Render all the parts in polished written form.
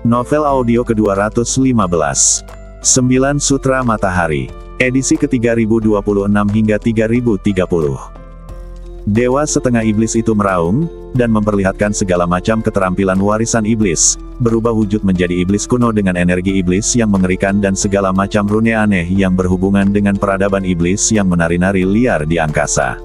Novel audio ke-215. 9 Sutra Matahari. Edisi ke-3026 hingga 3030. Dewa setengah iblis itu meraung, dan memperlihatkan segala macam keterampilan warisan iblis, berubah wujud menjadi iblis kuno dengan energi iblis yang mengerikan dan segala macam rune aneh yang berhubungan dengan peradaban iblis yang menari-nari liar di angkasa.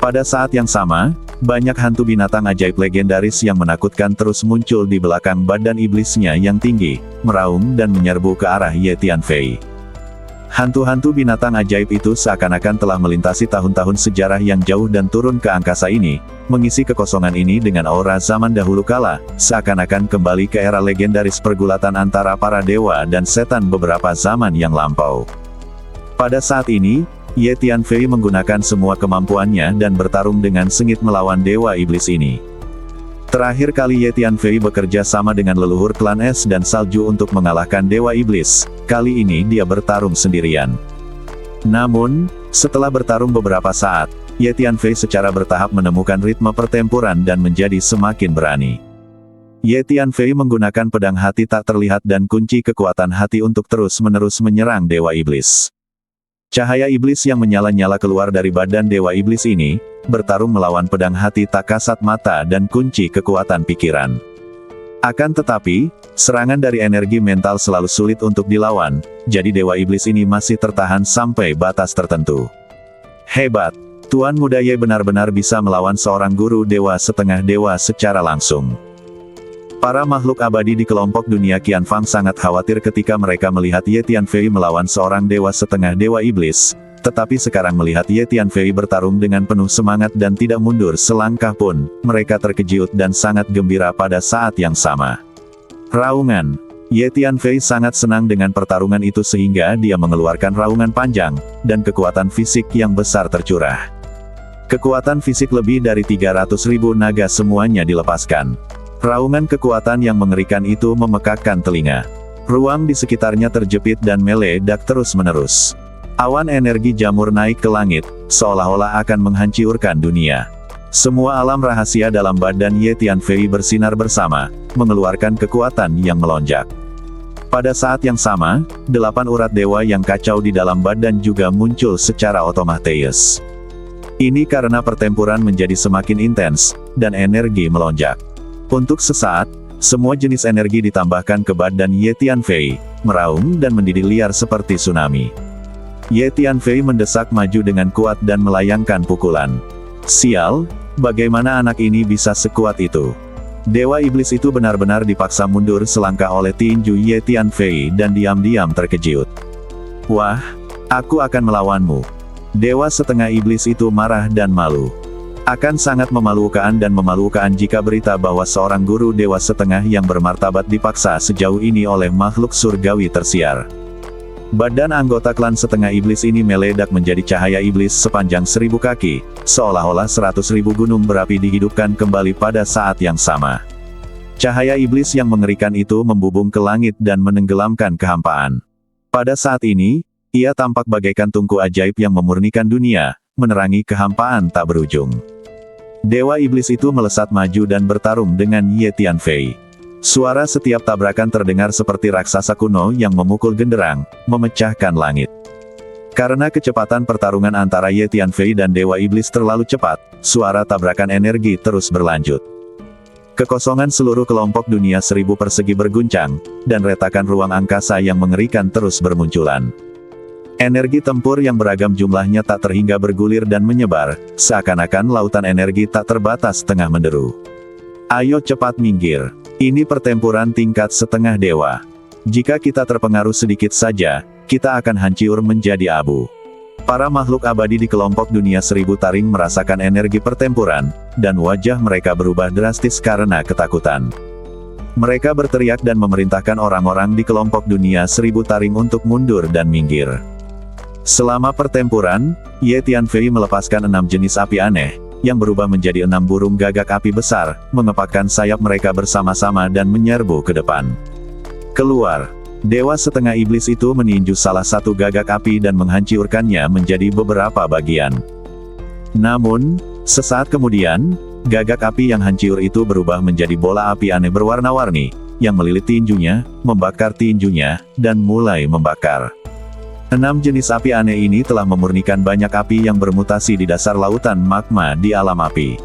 Pada saat yang sama, banyak hantu binatang ajaib legendaris yang menakutkan terus muncul di belakang badan iblisnya yang tinggi, meraung dan menyerbu ke arah Ye Tianfei. Hantu-hantu binatang ajaib itu seakan-akan telah melintasi tahun-tahun sejarah yang jauh dan turun ke angkasa ini, mengisi kekosongan ini dengan aura zaman dahulu kala, seakan-akan kembali ke era legendaris pergulatan antara para dewa dan setan beberapa zaman yang lampau. Pada saat ini, Ye Tianfei menggunakan semua kemampuannya dan bertarung dengan sengit melawan dewa iblis ini. Terakhir kali Ye Tianfei bekerja sama dengan leluhur klan es dan salju untuk mengalahkan dewa iblis, kali ini dia bertarung sendirian. Namun, setelah bertarung beberapa saat, Ye Tianfei secara bertahap menemukan ritme pertempuran dan menjadi semakin berani. Ye Tianfei menggunakan pedang hati tak terlihat dan kunci kekuatan hati untuk terus-menerus menyerang dewa iblis. Cahaya iblis yang menyala-nyala keluar dari badan dewa iblis ini, bertarung melawan pedang hati tak kasat mata dan kunci kekuatan pikiran. Akan tetapi, serangan dari energi mental selalu sulit untuk dilawan, jadi dewa iblis ini masih tertahan sampai batas tertentu. Hebat! Tuan Muda Ye benar-benar bisa melawan seorang guru dewa setengah dewa secara langsung. Para makhluk abadi di kelompok dunia Qianfang sangat khawatir ketika mereka melihat Ye Tianfei melawan seorang dewa setengah dewa iblis, tetapi sekarang melihat Ye Tianfei bertarung dengan penuh semangat dan tidak mundur selangkah pun, mereka terkejut dan sangat gembira pada saat yang sama. Raungan. Ye Tianfei sangat senang dengan pertarungan itu sehingga dia mengeluarkan raungan panjang, dan kekuatan fisik yang besar tercurah. Kekuatan fisik lebih dari 300.000 naga semuanya dilepaskan. Raungan kekuatan yang mengerikan itu memekakkan telinga. Ruang di sekitarnya terjepit dan meledak terus-menerus. Awan energi jamur naik ke langit, seolah-olah akan menghancurkan dunia. Semua alam rahasia dalam badan Ye Tianfei bersinar bersama, mengeluarkan kekuatan yang melonjak. Pada saat yang sama, 8 urat dewa yang kacau di dalam badan juga muncul secara otomatis. Ini karena pertempuran menjadi semakin intens, dan energi melonjak. Untuk sesaat, semua jenis energi ditambahkan ke badan Ye Tianfei, meraung dan mendidih liar seperti tsunami. Ye Tianfei mendesak maju dengan kuat dan melayangkan pukulan. Sial, bagaimana anak ini bisa sekuat itu? Dewa iblis itu benar-benar dipaksa mundur selangkah oleh tinju Ye Tianfei dan diam-diam terkejut. Wah, aku akan melawanmu. Dewa setengah iblis itu marah dan malu. Akan sangat memalukan dan memalukan jika berita bahwa seorang guru dewa setengah yang bermartabat dipaksa sejauh ini oleh makhluk surgawi tersiar. Badan anggota klan setengah iblis ini meledak menjadi cahaya iblis sepanjang 1000 kaki, seolah-olah 100.000 gunung berapi dihidupkan kembali pada saat yang sama. Cahaya iblis yang mengerikan itu membubung ke langit dan menenggelamkan kehampaan. Pada saat ini, ia tampak bagaikan tungku ajaib yang memurnikan dunia, menerangi kehampaan tak berujung. Dewa iblis itu melesat maju dan bertarung dengan Ye Tianfei. Suara setiap tabrakan terdengar seperti raksasa kuno yang memukul genderang, memecahkan langit. Karena kecepatan pertarungan antara Ye Tianfei dan Dewa Iblis terlalu cepat, suara tabrakan energi terus berlanjut. Kekosongan seluruh kelompok dunia 1000 persegi berguncang, dan retakan ruang angkasa yang mengerikan terus bermunculan. Energi tempur yang beragam jumlahnya tak terhingga bergulir dan menyebar, seakan-akan lautan energi tak terbatas tengah menderu. Ayo cepat minggir. Ini pertempuran tingkat setengah dewa. Jika kita terpengaruh sedikit saja, kita akan hancur menjadi abu. Para makhluk abadi di kelompok dunia 1000 taring merasakan energi pertempuran, dan wajah mereka berubah drastis karena ketakutan. Mereka berteriak dan memerintahkan orang-orang di kelompok dunia 1000 taring untuk mundur dan minggir. Selama pertempuran, Ye Tianfei melepaskan 6 jenis api aneh, yang berubah menjadi 6 burung gagak api besar, mengepakkan sayap mereka bersama-sama dan menyerbu ke depan. Keluar. Dewa setengah iblis itu meninju salah satu gagak api dan menghancurkannya menjadi beberapa bagian. Namun, sesaat kemudian, gagak api yang hancur itu berubah menjadi bola api aneh berwarna-warni, yang melilit tinjunya, membakar tinjunya, dan mulai membakar. 6 jenis api aneh ini telah memurnikan banyak api yang bermutasi di dasar lautan magma di alam api.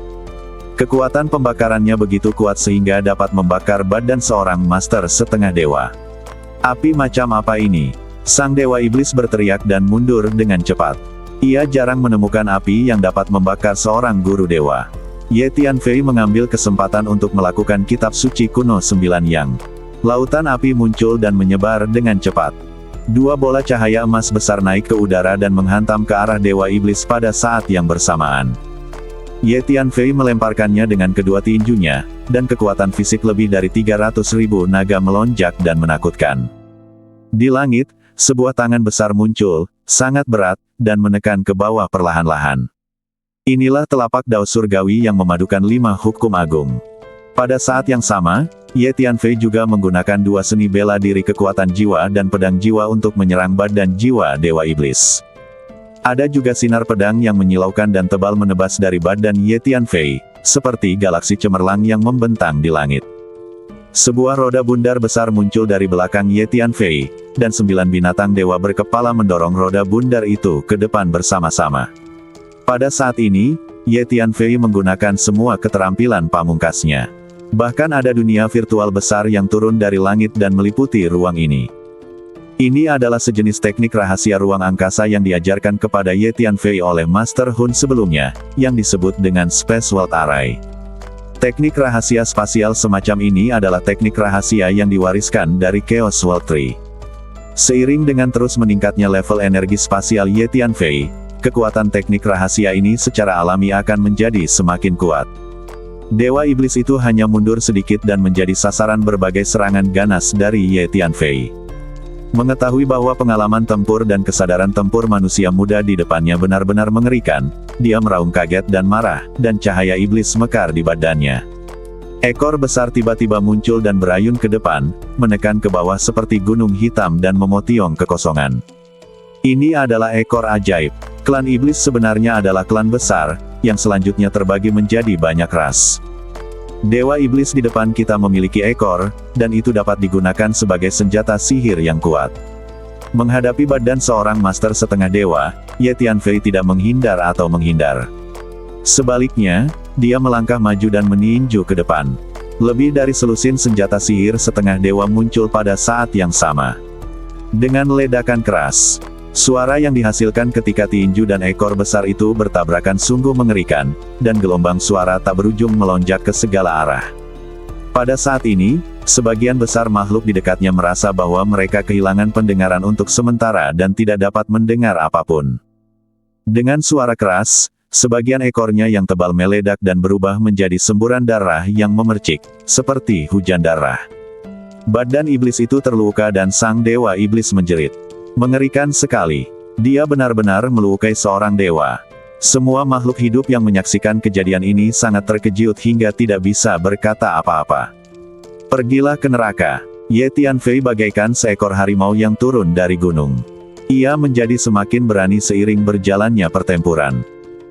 Kekuatan pembakarannya begitu kuat sehingga dapat membakar badan seorang master setengah dewa. Api macam apa ini? Sang Dewa Iblis berteriak dan mundur dengan cepat. Ia jarang menemukan api yang dapat membakar seorang guru dewa. Ye Tianfei mengambil kesempatan untuk melakukan kitab suci kuno 9 yang. Lautan api muncul dan menyebar dengan cepat. 2 bola cahaya emas besar naik ke udara dan menghantam ke arah Dewa Iblis pada saat yang bersamaan. Ye Tianfei melemparkannya dengan kedua tinjunya, dan kekuatan fisik lebih dari 300.000 naga melonjak dan menakutkan. Di langit, sebuah tangan besar muncul, sangat berat, dan menekan ke bawah perlahan-lahan. Inilah telapak daun surgawi yang memadukan 5 hukum agung. Pada saat yang sama, Ye Tianfei juga menggunakan 2 seni bela diri kekuatan jiwa dan pedang jiwa untuk menyerang badan jiwa Dewa Iblis. Ada juga sinar pedang yang menyilaukan dan tebal menebas dari badan Ye Tianfei, seperti galaksi cemerlang yang membentang di langit. Sebuah roda bundar besar muncul dari belakang Ye Tianfei, dan 9 binatang dewa berkepala mendorong roda bundar itu ke depan bersama-sama. Pada saat ini, Ye Tianfei menggunakan semua keterampilan pamungkasnya. Bahkan ada dunia virtual besar yang turun dari langit dan meliputi ruang ini. Ini adalah sejenis teknik rahasia ruang angkasa yang diajarkan kepada Ye Tianfei oleh Master Hun sebelumnya, yang disebut dengan Space World Array. Teknik rahasia spasial semacam ini adalah teknik rahasia yang diwariskan dari Chaos World Tree. Seiring dengan terus meningkatnya level energi spasial Ye Tianfei, kekuatan teknik rahasia ini secara alami akan menjadi semakin kuat. Dewa Iblis itu hanya mundur sedikit dan menjadi sasaran berbagai serangan ganas dari Ye Tianfei. Mengetahui bahwa pengalaman tempur dan kesadaran tempur manusia muda di depannya benar-benar mengerikan, dia meraung kaget dan marah, dan cahaya iblis mekar di badannya. Ekor besar tiba-tiba muncul dan berayun ke depan, menekan ke bawah seperti gunung hitam dan memotiong kekosongan. Ini adalah ekor ajaib. Klan iblis sebenarnya adalah klan besar, yang selanjutnya terbagi menjadi banyak ras. Dewa Iblis di depan kita memiliki ekor, dan itu dapat digunakan sebagai senjata sihir yang kuat. Menghadapi badan seorang master setengah dewa, Ye Tianfei tidak menghindar atau menghindar. Sebaliknya, dia melangkah maju dan meninju ke depan. Lebih dari selusin senjata sihir setengah dewa muncul pada saat yang sama. Dengan ledakan keras, suara yang dihasilkan ketika tinju dan ekor besar itu bertabrakan sungguh mengerikan, dan gelombang suara tak berujung melonjak ke segala arah. Pada saat ini, sebagian besar makhluk di dekatnya merasa bahwa mereka kehilangan pendengaran untuk sementara dan tidak dapat mendengar apapun. Dengan suara keras, sebagian ekornya yang tebal meledak dan berubah menjadi semburan darah yang memercik, seperti hujan darah. Badan iblis itu terluka dan sang Dewa Iblis menjerit. Mengerikan sekali. Dia benar-benar melukai seorang dewa. Semua makhluk hidup yang menyaksikan kejadian ini sangat terkejut hingga tidak bisa berkata apa-apa. Pergilah ke neraka. Ye Tianfei bagaikan seekor harimau yang turun dari gunung. Ia menjadi semakin berani seiring berjalannya pertempuran.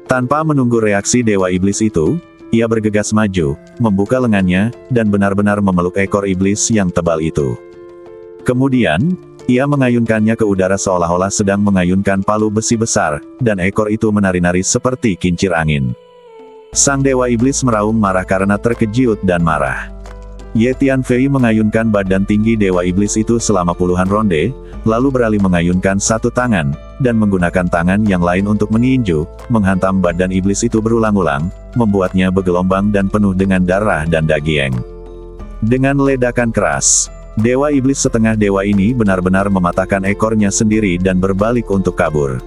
Tanpa menunggu reaksi Dewa Iblis itu, ia bergegas maju, membuka lengannya, dan benar-benar memeluk ekor iblis yang tebal itu. Kemudian, ia mengayunkannya ke udara seolah-olah sedang mengayunkan palu besi besar, dan ekor itu menari-nari seperti kincir angin. Sang Dewa Iblis meraung marah karena terkejut dan marah. Ye Tianfei mengayunkan badan tinggi Dewa Iblis itu selama puluhan ronde, lalu beralih mengayunkan satu tangan, dan menggunakan tangan yang lain untuk meninju, menghantam badan iblis itu berulang-ulang, membuatnya bergelombang dan penuh dengan darah dan daging. Dengan ledakan keras, Dewa Iblis setengah dewa ini benar-benar mematahkan ekornya sendiri dan berbalik untuk kabur.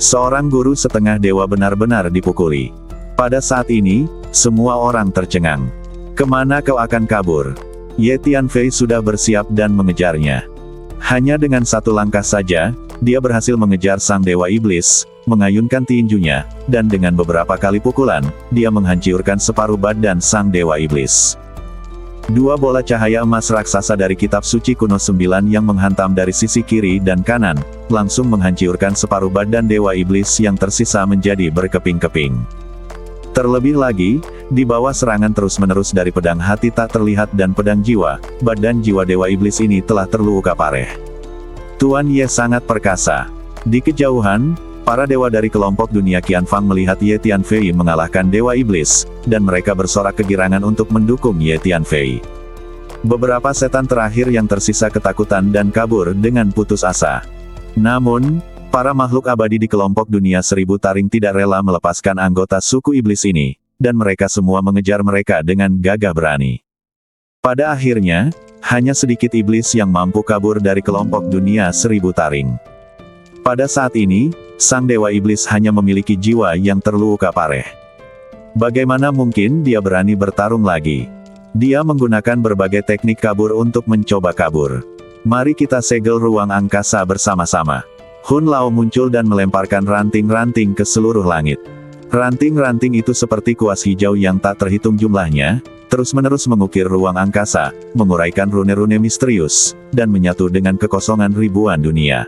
Seorang guru setengah dewa benar-benar dipukuli. Pada saat ini, semua orang tercengang. Kemana kau akan kabur? Ye Tianfei sudah bersiap dan mengejarnya. Hanya dengan satu langkah saja, dia berhasil mengejar sang Dewa Iblis, mengayunkan tinjunya, dan dengan beberapa kali pukulan, dia menghancurkan separuh badan sang Dewa Iblis. 2 bola cahaya emas raksasa dari kitab suci kuno 9 yang menghantam dari sisi kiri dan kanan, langsung menghancurkan separuh badan Dewa Iblis yang tersisa menjadi berkeping-keping. Terlebih lagi, Di bawah serangan terus-menerus dari pedang hati tak terlihat dan pedang jiwa, badan jiwa Dewa Iblis ini telah terluka parah. Tuan Ye sangat perkasa. Di kejauhan, para dewa dari kelompok dunia Qianfang melihat Ye Tianfei mengalahkan Dewa Iblis, dan mereka bersorak kegirangan untuk mendukung Ye Tianfei. Beberapa setan terakhir yang tersisa ketakutan dan kabur dengan putus asa. Namun, para makhluk abadi di kelompok dunia seribu taring tidak rela melepaskan anggota suku iblis ini, dan mereka semua mengejar mereka dengan gagah berani. Pada akhirnya, hanya sedikit iblis yang mampu kabur dari kelompok dunia seribu taring. Pada saat ini, sang dewa iblis hanya memiliki jiwa yang terluka parah. Bagaimana mungkin dia berani bertarung lagi? Dia menggunakan berbagai teknik kabur untuk mencoba kabur. Mari kita segel ruang angkasa bersama-sama. Hun Lao muncul dan melemparkan ranting-ranting ke seluruh langit. Ranting-ranting itu seperti kuas hijau yang tak terhitung jumlahnya, terus-menerus mengukir ruang angkasa, menguraikan rune-rune misterius, dan menyatu dengan kekosongan ribuan dunia.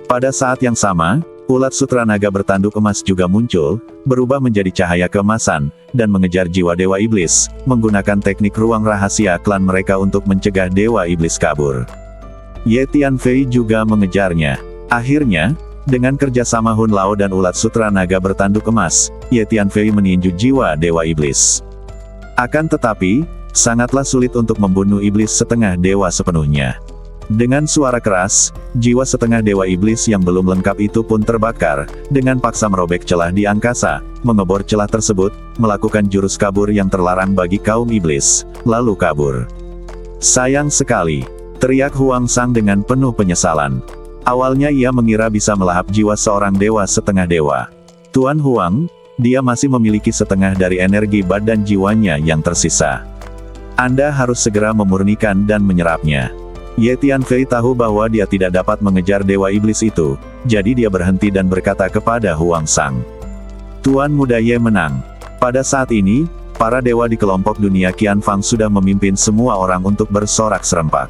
Pada saat yang sama, ulat sutra naga bertanduk emas juga muncul, berubah menjadi cahaya keemasan, dan mengejar jiwa Dewa Iblis, menggunakan teknik ruang rahasia klan mereka untuk mencegah Dewa Iblis kabur. Ye Tianfei juga mengejarnya. Akhirnya, dengan kerjasama Hun Lao dan ulat sutra naga bertanduk emas, Ye Tianfei meninju jiwa Dewa Iblis. Akan tetapi, sangatlah sulit untuk membunuh iblis setengah dewa sepenuhnya. Dengan suara keras, jiwa setengah Dewa Iblis yang belum lengkap itu pun terbakar, dengan paksa merobek celah di angkasa, mengebor celah tersebut, melakukan jurus kabur yang terlarang bagi kaum iblis, lalu kabur. Sayang sekali, teriak Huang Sang dengan penuh penyesalan. Awalnya ia mengira bisa melahap jiwa seorang dewa setengah dewa. Tuan Huang, dia masih memiliki setengah dari energi badan jiwanya yang tersisa. Anda harus segera memurnikan dan menyerapnya. Ye Tianfei tahu bahwa dia tidak dapat mengejar Dewa Iblis itu, jadi dia berhenti dan berkata kepada Huang Sang. Tuan Muda Ye menang. Pada saat ini, para dewa di kelompok dunia Qianfang sudah memimpin semua orang untuk bersorak serempak.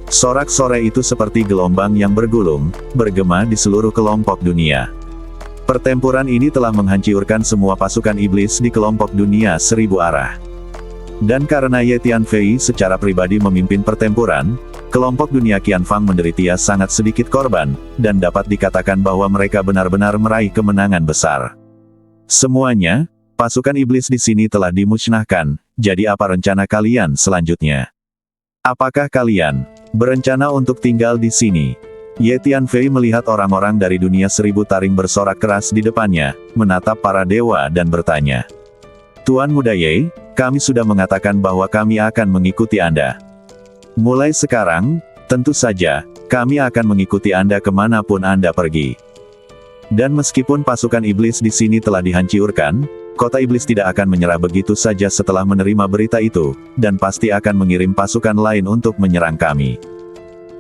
Sorak-sorai itu seperti gelombang yang bergulung, bergema di seluruh kelompok dunia. Pertempuran ini telah menghancurkan semua pasukan iblis di kelompok dunia seribu arah. Dan karena Ye Tianfei secara pribadi memimpin pertempuran, kelompok dunia Qianfang menderita sangat sedikit korban, dan dapat dikatakan bahwa mereka benar-benar meraih kemenangan besar. Semuanya, pasukan iblis di sini telah dimusnahkan, jadi apa rencana kalian selanjutnya? Apakah kalian berencana untuk tinggal di sini? Ye Tianfei melihat orang-orang dari dunia seribu taring bersorak keras di depannya, menatap para dewa dan bertanya. Tuan Muda Ye, kami sudah mengatakan bahwa kami akan mengikuti Anda. Mulai sekarang, tentu saja, kami akan mengikuti Anda kemanapun Anda pergi. Dan meskipun pasukan iblis di sini telah dihancurkan, kota iblis tidak akan menyerah begitu saja setelah menerima berita itu, dan pasti akan mengirim pasukan lain untuk menyerang kami.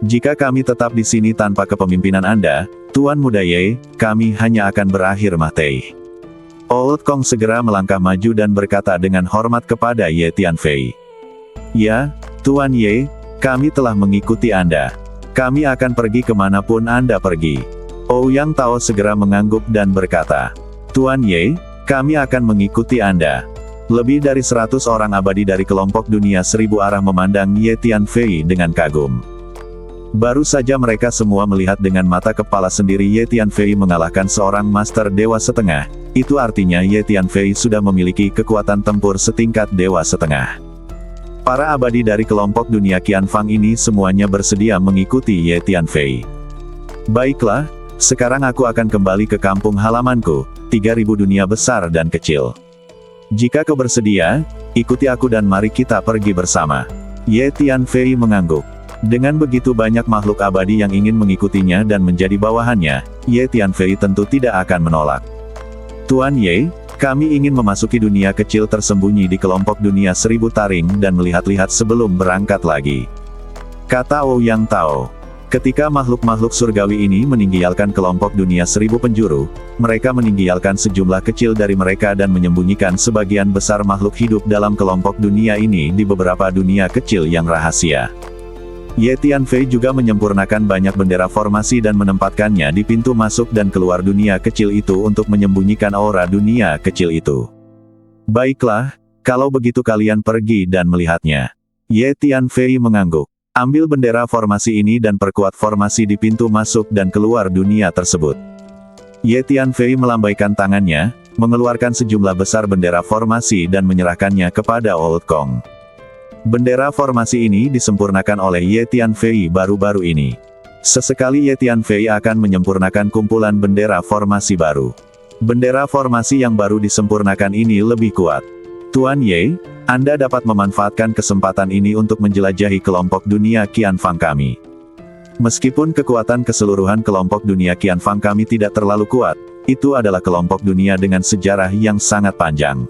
Jika kami tetap di sini tanpa kepemimpinan Anda, Tuan Muda Ye, kami hanya akan berakhir mati. Old Kong segera melangkah maju dan berkata dengan hormat kepada Ye Tianfei. Ya, Tuan Ye, kami telah mengikuti Anda. Kami akan pergi kemanapun Anda pergi. Ouyang Tao segera mengangguk dan berkata, Tuan Ye, kami akan mengikuti Anda. Lebih dari 100 orang abadi dari kelompok dunia seribu arah memandang Ye Tianfei dengan kagum. Baru saja mereka semua melihat dengan mata kepala sendiri Ye Tianfei mengalahkan seorang master dewa setengah, itu artinya Ye Tianfei sudah memiliki kekuatan tempur setingkat dewa setengah. Para abadi dari kelompok dunia Qianfang ini semuanya bersedia mengikuti Ye Tianfei. Baiklah, sekarang aku akan kembali ke kampung halamanku, 3000 dunia besar dan kecil. Jika kau bersedia, ikuti aku dan mari kita pergi bersama. Ye Tianfei mengangguk. Dengan begitu banyak makhluk abadi yang ingin mengikutinya dan menjadi bawahannya, Ye Tianfei tentu tidak akan menolak. Tuan Ye, kami ingin memasuki dunia kecil tersembunyi di kelompok dunia seribu taring dan melihat-lihat sebelum berangkat lagi. Kata Ouyang Tao. Ketika makhluk-makhluk surgawi ini meninggalkan kelompok dunia seribu penjuru, mereka meninggalkan sejumlah kecil dari mereka dan menyembunyikan sebagian besar makhluk hidup dalam kelompok dunia ini di beberapa dunia kecil yang rahasia. Ye Tianfei juga menyempurnakan banyak bendera formasi dan menempatkannya di pintu masuk dan keluar dunia kecil itu untuk menyembunyikan aura dunia kecil itu. Baiklah, kalau begitu kalian pergi dan melihatnya. Ye Tianfei mengangguk. Ambil bendera formasi ini dan perkuat formasi di pintu masuk dan keluar dunia tersebut. Ye Tianfei melambaikan tangannya, mengeluarkan sejumlah besar bendera formasi dan menyerahkannya kepada Old Kong. Bendera formasi ini disempurnakan oleh Ye Tianfei baru-baru ini. Sesekali Ye Tianfei akan menyempurnakan kumpulan bendera formasi baru. Bendera formasi yang baru disempurnakan ini lebih kuat. Tuan Ye, Anda dapat memanfaatkan kesempatan ini untuk menjelajahi kelompok dunia Qianfang kami. Meskipun kekuatan keseluruhan kelompok dunia Qianfang kami tidak terlalu kuat, itu adalah kelompok dunia dengan sejarah yang sangat panjang.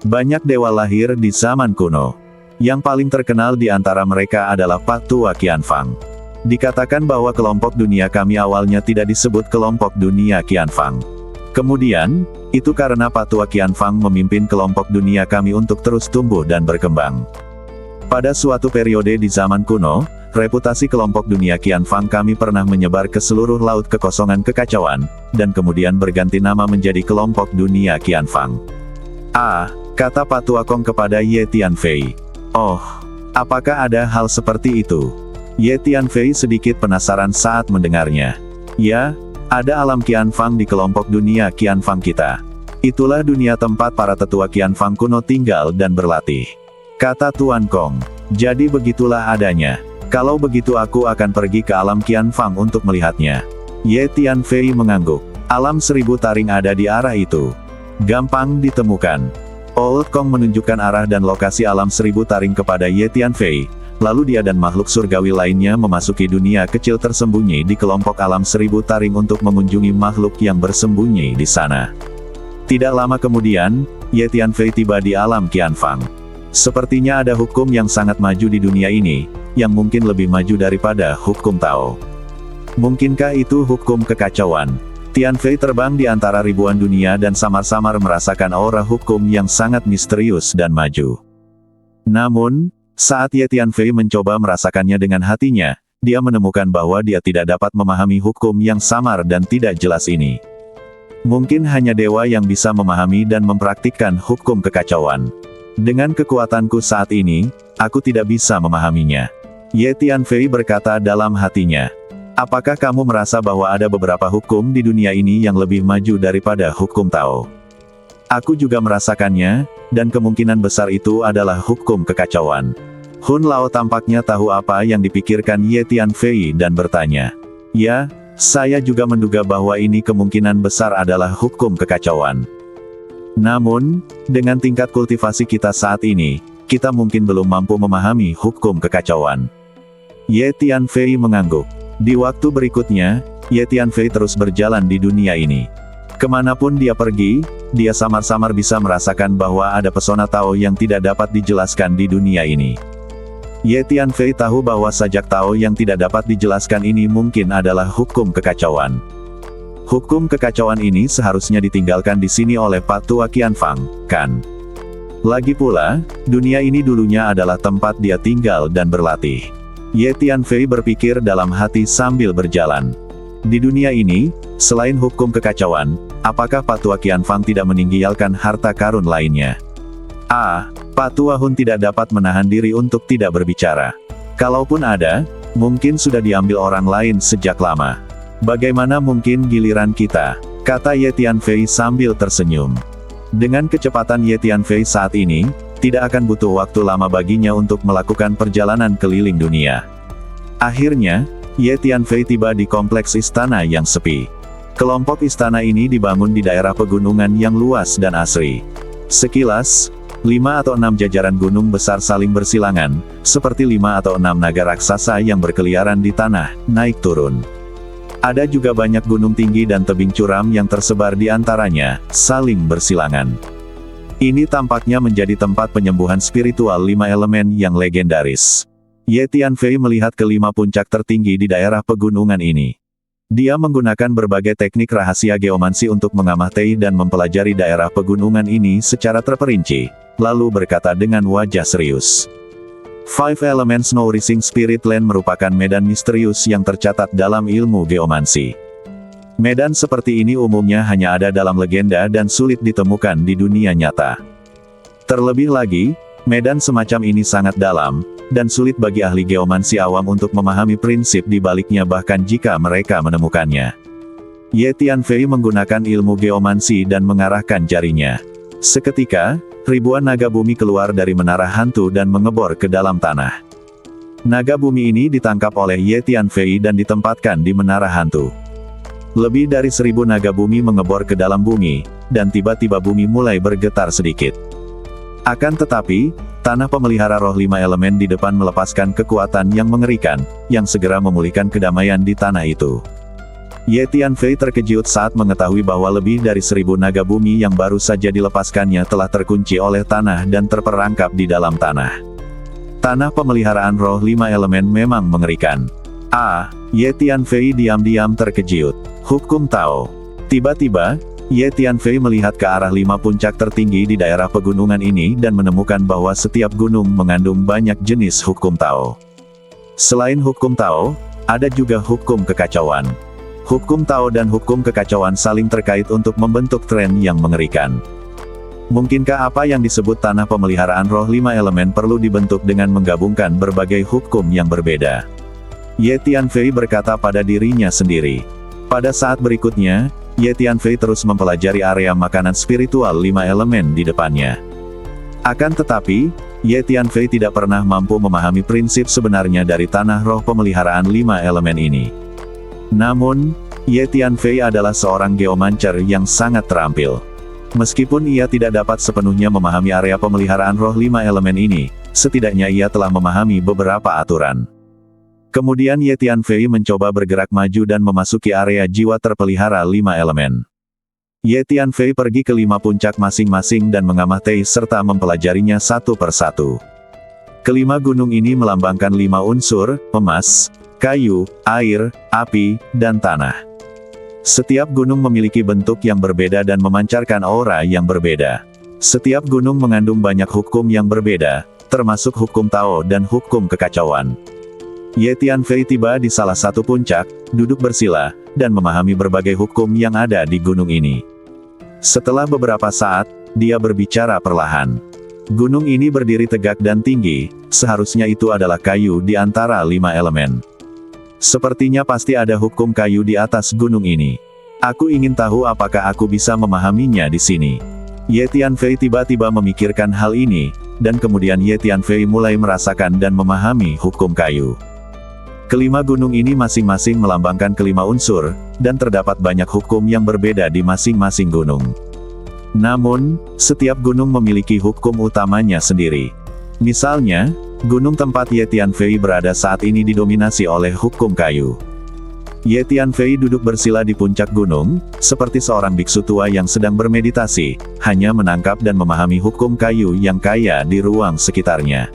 Banyak dewa lahir di zaman kuno. Yang paling terkenal di antara mereka adalah Patua Qianfang. Dikatakan bahwa kelompok dunia kami awalnya tidak disebut kelompok dunia Qianfang. Kemudian, itu karena Patua Qianfang memimpin kelompok dunia kami untuk terus tumbuh dan berkembang. Pada suatu periode di zaman kuno, reputasi kelompok dunia Qianfang kami pernah menyebar ke seluruh laut kekosongan kekacauan, dan kemudian berganti nama menjadi kelompok dunia Qianfang. Ah, kata Patua Kong kepada Ye Tianfei. Oh, apakah ada hal seperti itu? Ye Tianfei sedikit penasaran saat mendengarnya. Ya, ada alam Qianfang di kelompok dunia Qianfang kita. Itulah dunia tempat para tetua Qianfang kuno tinggal dan berlatih. Kata Tuan Kong. Jadi begitulah adanya. Kalau begitu aku akan pergi ke alam Qianfang untuk melihatnya. Ye Tianfei mengangguk. Alam seribu taring ada di arah itu. Gampang ditemukan. Old Kong menunjukkan arah dan lokasi alam seribu taring kepada Ye Tianfei. Lalu dia dan makhluk surgawi lainnya memasuki dunia kecil tersembunyi di kelompok alam seribu taring untuk mengunjungi makhluk yang bersembunyi di sana. Tidak lama kemudian, Ye Tianfei tiba di alam Qianfang. Sepertinya ada hukum yang sangat maju di dunia ini, yang mungkin lebih maju daripada hukum Tao. Mungkinkah itu hukum kekacauan? Tianfei terbang di antara ribuan dunia dan samar-samar merasakan aura hukum yang sangat misterius dan maju. Namun, saat Ye Tianfei mencoba merasakannya dengan hatinya, dia menemukan bahwa dia tidak dapat memahami hukum yang samar dan tidak jelas ini. Mungkin hanya dewa yang bisa memahami dan mempraktikkan hukum kekacauan. Dengan kekuatanku saat ini, aku tidak bisa memahaminya. Ye Tianfei berkata dalam hatinya. Apakah kamu merasa bahwa ada beberapa hukum di dunia ini yang lebih maju daripada hukum Tao? Aku juga merasakannya, dan kemungkinan besar itu adalah hukum kekacauan. Hun Lao tampaknya tahu apa yang dipikirkan Ye Tianfei dan bertanya. Ya, saya juga menduga bahwa ini kemungkinan besar adalah hukum kekacauan. Namun, dengan tingkat kultivasi kita saat ini, kita mungkin belum mampu memahami hukum kekacauan. Ye Tianfei mengangguk. Di waktu berikutnya, Ye Tianfei terus berjalan di dunia ini. Kemanapun dia pergi, dia samar-samar bisa merasakan bahwa ada pesona Tao yang tidak dapat dijelaskan di dunia ini. Ye Tianfei tahu bahwa sajak Tao yang tidak dapat dijelaskan ini mungkin adalah hukum kekacauan. Hukum kekacauan ini seharusnya ditinggalkan di sini oleh Patua Qianfang, kan? Lagi pula, dunia ini dulunya adalah tempat dia tinggal dan berlatih. Ye Tianfei berpikir dalam hati sambil berjalan. Di dunia ini, selain hukum kekacauan, apakah Patua Qianfang tidak meninggalkan harta karun lainnya? Ah, Patua Hun tidak dapat menahan diri untuk tidak berbicara. Kalaupun ada, mungkin sudah diambil orang lain sejak lama. Bagaimana mungkin giliran kita? Kata Ye Tianfei sambil tersenyum. Dengan kecepatan Ye Tianfei saat ini, tidak akan butuh waktu lama baginya untuk melakukan perjalanan keliling dunia. Akhirnya, Ye Tianfei tiba di kompleks istana yang sepi. Kelompok istana ini dibangun di daerah pegunungan yang luas dan asri. Sekilas, 5 atau 6 jajaran gunung besar saling bersilangan, seperti 5 atau 6 naga raksasa yang berkeliaran di tanah, naik turun. Ada juga banyak gunung tinggi dan tebing curam yang tersebar di antaranya, saling bersilangan. Ini tampaknya menjadi tempat penyembuhan spiritual 5 elemen yang legendaris. Ye Tianfei melihat ke-5 puncak tertinggi di daerah pegunungan ini. Dia menggunakan berbagai teknik rahasia geomansi untuk mengamati dan mempelajari daerah pegunungan ini secara terperinci, lalu berkata dengan wajah serius. Five Elements Nourishing Spirit Land merupakan medan misterius yang tercatat dalam ilmu geomansi. Medan seperti ini umumnya hanya ada dalam legenda dan sulit ditemukan di dunia nyata. Terlebih lagi, medan semacam ini sangat dalam, dan sulit bagi ahli geomansi awam untuk memahami prinsip di baliknya bahkan jika mereka menemukannya. Ye Tianfei menggunakan ilmu geomansi dan mengarahkan jarinya. Seketika, ribuan naga bumi keluar dari menara hantu dan mengebor ke dalam tanah. Naga bumi ini ditangkap oleh Ye Tianfei dan ditempatkan di menara hantu. Lebih dari 1000 naga bumi mengebor ke dalam bumi, dan tiba-tiba bumi mulai bergetar sedikit. Akan tetapi, tanah pemelihara roh 5 elemen di depan melepaskan kekuatan yang mengerikan, yang segera memulihkan kedamaian di tanah itu. Ye Tianfei terkejut saat mengetahui bahwa lebih dari 1000 naga bumi yang baru saja dilepaskannya telah terkunci oleh tanah dan terperangkap di dalam tanah. Tanah pemeliharaan roh 5 elemen memang mengerikan. Ye Tianfei diam-diam terkejut. Hukum Tao. Tiba-tiba, Ye Tianfei melihat ke arah 5 puncak tertinggi di daerah pegunungan ini dan menemukan bahwa setiap gunung mengandung banyak jenis hukum Tao. Selain hukum Tao, ada juga hukum kekacauan. Hukum Tao dan hukum kekacauan saling terkait untuk membentuk tren yang mengerikan. Mungkinkah apa yang disebut tanah pemeliharaan roh 5 elemen perlu dibentuk dengan menggabungkan berbagai hukum yang berbeda? Ye Tianfei berkata pada dirinya sendiri. Pada saat berikutnya, Ye Tianfei terus mempelajari area makanan spiritual 5 elemen di depannya. Akan tetapi, Ye Tianfei tidak pernah mampu memahami prinsip sebenarnya dari tanah roh pemeliharaan 5 elemen ini. Namun, Ye Tianfei adalah seorang geomancer yang sangat terampil. Meskipun ia tidak dapat sepenuhnya memahami area pemeliharaan roh 5 elemen ini, setidaknya ia telah memahami beberapa aturan. Kemudian Ye Tianfei mencoba bergerak maju dan memasuki area jiwa terpelihara 5 elemen. Ye Tianfei pergi ke 5 puncak masing-masing dan mengamati serta mempelajarinya satu persatu. Kelima gunung ini melambangkan 5 unsur, emas, kayu, air, api, dan tanah. Setiap gunung memiliki bentuk yang berbeda dan memancarkan aura yang berbeda. Setiap gunung mengandung banyak hukum yang berbeda, termasuk hukum Tao dan hukum kekacauan. Ye Tianfei tiba di salah satu puncak, duduk bersila, dan memahami berbagai hukum yang ada di gunung ini. Setelah beberapa saat, dia berbicara perlahan. Gunung ini berdiri tegak dan tinggi, seharusnya itu adalah kayu di antara 5 elemen. Sepertinya pasti ada hukum kayu di atas gunung ini. Aku ingin tahu apakah aku bisa memahaminya di sini. Ye Tianfei tiba-tiba memikirkan hal ini, dan kemudian Ye Tianfei mulai merasakan dan memahami hukum kayu. Kelima gunung ini masing-masing melambangkan kelima unsur, dan terdapat banyak hukum yang berbeda di masing-masing gunung. Namun, setiap gunung memiliki hukum utamanya sendiri. Misalnya, gunung tempat Ye Tianfei berada saat ini didominasi oleh hukum kayu. Ye Tianfei duduk bersila di puncak gunung, seperti seorang biksu tua yang sedang bermeditasi, hanya menangkap dan memahami hukum kayu yang kaya di ruang sekitarnya.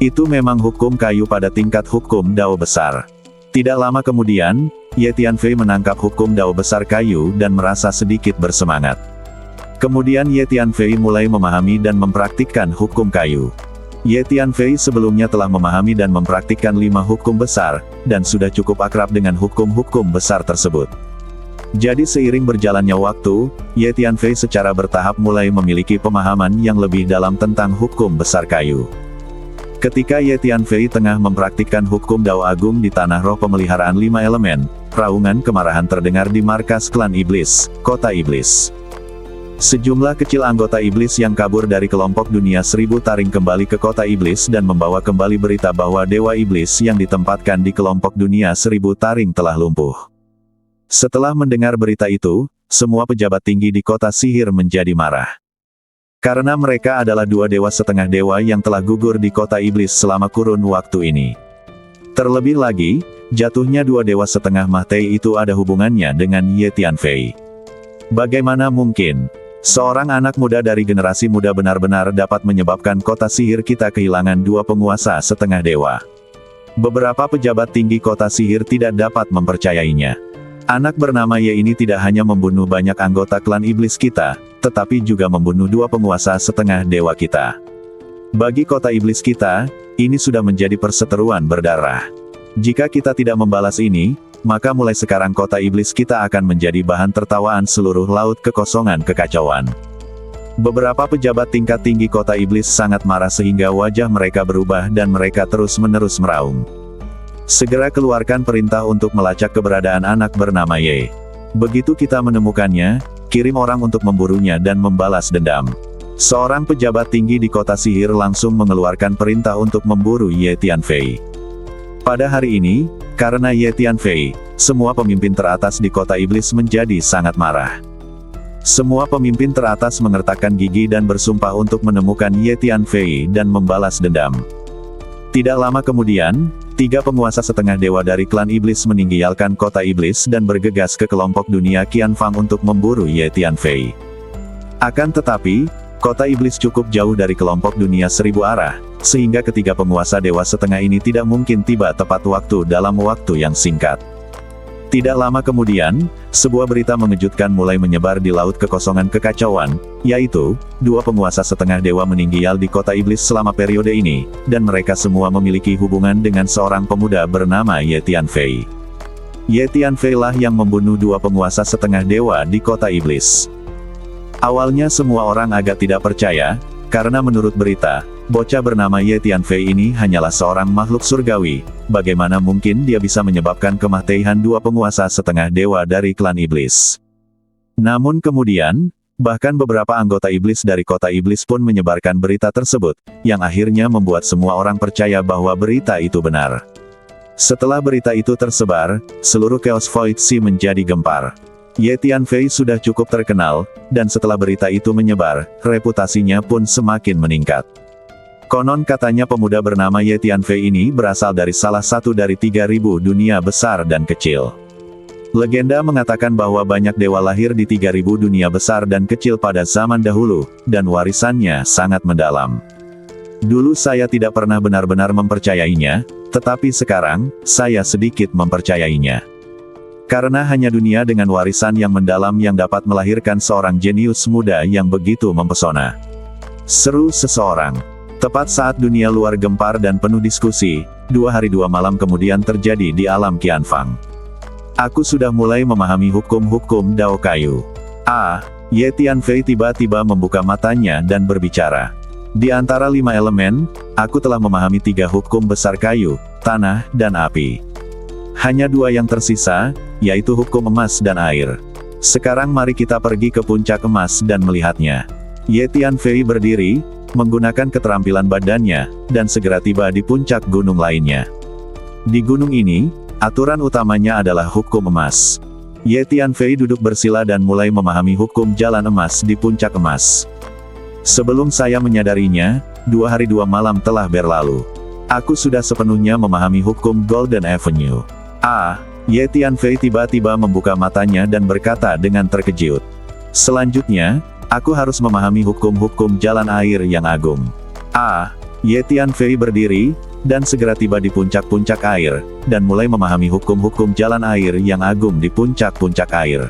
Itu memang hukum kayu pada tingkat hukum Dao besar. Tidak lama kemudian, Ye Tianfei menangkap hukum Dao besar kayu dan merasa sedikit bersemangat. Kemudian Ye Tianfei mulai memahami dan mempraktikkan hukum kayu. Ye Tianfei sebelumnya telah memahami dan mempraktikkan 5 hukum besar, dan sudah cukup akrab dengan hukum-hukum besar tersebut. Jadi seiring berjalannya waktu, Ye Tianfei secara bertahap mulai memiliki pemahaman yang lebih dalam tentang hukum besar kayu. Ketika Ye Tianfei tengah mempraktikkan hukum Dao Agung di tanah roh pemeliharaan 5 elemen, raungan kemarahan terdengar di markas klan iblis, kota iblis. Sejumlah kecil anggota iblis yang kabur dari kelompok dunia 1000 taring kembali ke kota iblis dan membawa kembali berita bahwa dewa iblis yang ditempatkan di kelompok dunia 1000 taring telah lumpuh. Setelah mendengar berita itu, semua pejabat tinggi di kota sihir menjadi marah. Karena mereka adalah 2 dewa setengah dewa yang telah gugur di kota iblis selama kurun waktu ini. Terlebih lagi, jatuhnya 2 dewa setengah Mahtei itu ada hubungannya dengan Ye Tianfei. Bagaimana mungkin seorang anak muda dari generasi muda benar-benar dapat menyebabkan kota sihir kita kehilangan 2 penguasa setengah dewa? Beberapa pejabat tinggi kota sihir tidak dapat mempercayainya. Anak bernama Ye ini tidak hanya membunuh banyak anggota klan iblis kita, tetapi juga membunuh 2 penguasa setengah dewa kita. Bagi kota iblis kita, ini sudah menjadi perseteruan berdarah. Jika kita tidak membalas ini, maka mulai sekarang kota iblis kita akan menjadi bahan tertawaan seluruh laut kekosongan kekacauan. Beberapa pejabat tingkat tinggi kota iblis sangat marah sehingga wajah mereka berubah dan mereka terus-menerus meraung. Segera keluarkan perintah untuk melacak keberadaan anak bernama Ye. Begitu kita menemukannya, kirim orang untuk memburunya dan membalas dendam. Seorang pejabat tinggi di kota sihir langsung mengeluarkan perintah untuk memburu Ye Tianfei. Pada hari ini, karena Ye Tianfei, semua pemimpin teratas di kota iblis menjadi sangat marah. Semua pemimpin teratas mengertakkan gigi dan bersumpah untuk menemukan Ye Tianfei dan membalas dendam. Tidak lama kemudian, 3 penguasa setengah dewa dari klan iblis meninggalkan kota iblis dan bergegas ke kelompok dunia Qianfang untuk memburu Ye Tianfei. Akan tetapi, kota iblis cukup jauh dari kelompok dunia 1000 arah, sehingga ketiga penguasa dewa setengah ini tidak mungkin tiba tepat waktu dalam waktu yang singkat. Tidak lama kemudian, sebuah berita mengejutkan mulai menyebar di laut kekosongan kekacauan, yaitu, 2 penguasa setengah dewa meninggal di kota iblis selama periode ini, dan mereka semua memiliki hubungan dengan seorang pemuda bernama Ye Tianfei. Ye Tianfei lah yang membunuh 2 penguasa setengah dewa di kota iblis. Awalnya semua orang agak tidak percaya, karena menurut berita, bocah bernama Ye Tianfei ini hanyalah seorang makhluk surgawi, bagaimana mungkin dia bisa menyebabkan kematian 2 penguasa setengah dewa dari klan iblis. Namun kemudian, bahkan beberapa anggota iblis dari kota iblis pun menyebarkan berita tersebut, yang akhirnya membuat semua orang percaya bahwa berita itu benar. Setelah berita itu tersebar, seluruh Chaos Void Sea menjadi gempar. Ye Tianfei sudah cukup terkenal, dan setelah berita itu menyebar, reputasinya pun semakin meningkat. Konon katanya pemuda bernama Ye Tianfei ini berasal dari salah satu dari 3000 dunia besar dan kecil. Legenda mengatakan bahwa banyak dewa lahir di 3000 dunia besar dan kecil pada zaman dahulu, dan warisannya sangat mendalam. Dulu saya tidak pernah benar-benar mempercayainya, tetapi sekarang, saya sedikit mempercayainya. Karena hanya dunia dengan warisan yang mendalam yang dapat melahirkan seorang jenius muda yang begitu mempesona. Seru seseorang. Tepat saat dunia luar gempar dan penuh diskusi, 2 hari 2 malam kemudian terjadi di alam Qianfang. Aku sudah mulai memahami hukum-hukum Dao Kayu. Ye Tianfei tiba-tiba membuka matanya dan berbicara. Di antara 5 elemen, aku telah memahami 3 hukum besar kayu, tanah, dan api. Hanya 2 yang tersisa, yaitu hukum emas dan air. Sekarang mari kita pergi ke puncak emas dan melihatnya. Ye Tianfei berdiri, menggunakan keterampilan badannya, dan segera tiba di puncak gunung lainnya. Di gunung ini, aturan utamanya adalah hukum emas. Ye Tianfei duduk bersila dan mulai memahami hukum jalan emas di puncak emas. Sebelum saya menyadarinya, 2 hari 2 malam telah berlalu. Aku sudah sepenuhnya memahami hukum Golden Avenue. Ye Tianfei tiba-tiba membuka matanya dan berkata dengan terkejut. Selanjutnya, aku harus memahami hukum-hukum jalan air yang agung. Ye Tianfei berdiri, dan segera tiba di puncak-puncak air, dan mulai memahami hukum-hukum jalan air yang agung di puncak-puncak air.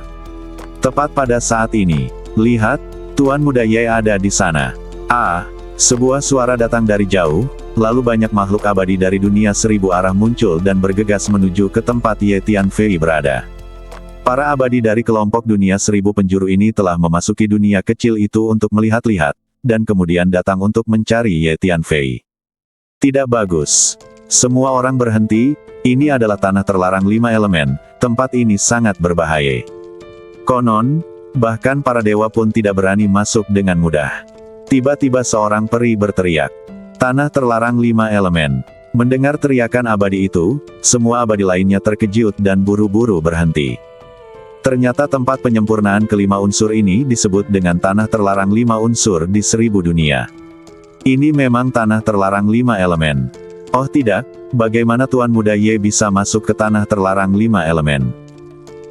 Tepat pada saat ini, lihat, Tuan Muda Ye ada di sana. Sebuah suara datang dari jauh, lalu banyak makhluk abadi dari dunia 1000 arah muncul dan bergegas menuju ke tempat Ye Tianfei berada. Para abadi dari kelompok dunia 1000 penjuru ini telah memasuki dunia kecil itu untuk melihat-lihat, dan kemudian datang untuk mencari Ye Tianfei. Tidak bagus. Semua orang berhenti, ini adalah tanah terlarang 5 elemen, tempat ini sangat berbahaya. Konon, bahkan para dewa pun tidak berani masuk dengan mudah. Tiba-tiba seorang peri berteriak. Tanah terlarang 5 elemen. Mendengar teriakan abadi itu, semua abadi lainnya terkejut dan buru-buru berhenti. Ternyata tempat penyempurnaan kelima unsur ini disebut dengan tanah terlarang 5 unsur di 1000 dunia. Ini memang tanah terlarang 5 elemen. Oh tidak, bagaimana Tuan Muda Ye bisa masuk ke tanah terlarang 5 elemen?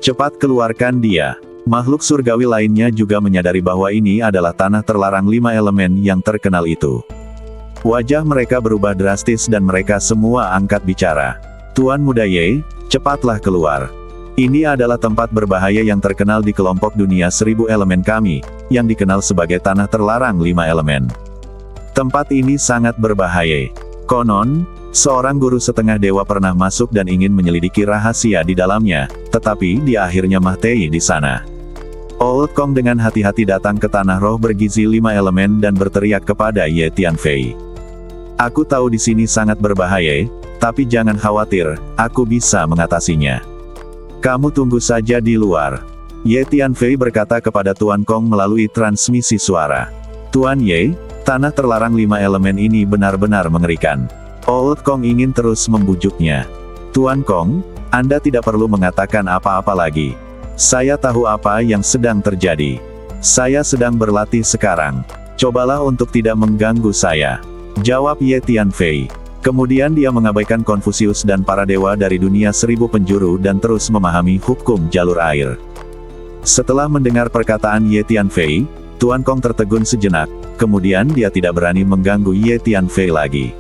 Cepat keluarkan dia. Makhluk surgawi lainnya juga menyadari bahwa ini adalah tanah terlarang 5 elemen yang terkenal itu. Wajah mereka berubah drastis dan mereka semua angkat bicara. Tuan Muda Ye, cepatlah keluar. Ini adalah tempat berbahaya yang terkenal di kelompok dunia 1000 elemen kami, yang dikenal sebagai tanah terlarang 5 elemen. Tempat ini sangat berbahaya. Konon, seorang guru setengah dewa pernah masuk dan ingin menyelidiki rahasia di dalamnya, tetapi dia akhirnya mati di sana. Old Kong dengan hati-hati datang ke tanah roh bergizi 5 elemen dan berteriak kepada Ye Tianfei. Aku tahu di sini sangat berbahaya, tapi jangan khawatir, aku bisa mengatasinya. Kamu tunggu saja di luar. Ye Tianfei berkata kepada Tuan Kong melalui transmisi suara. Tuan Ye, tanah terlarang 5 elemen ini benar-benar mengerikan. Old Kong ingin terus membujuknya. Tuan Kong, Anda tidak perlu mengatakan apa-apa lagi. Saya tahu apa yang sedang terjadi. Saya sedang berlatih sekarang. Cobalah untuk tidak mengganggu saya. Jawab Ye Tianfei. Kemudian dia mengabaikan Konfusius dan para dewa dari dunia 1000 penjuru dan terus memahami hukum jalur air. Setelah mendengar perkataan Ye Tianfei, Tuan Kong tertegun sejenak, kemudian dia tidak berani mengganggu Ye Tianfei lagi.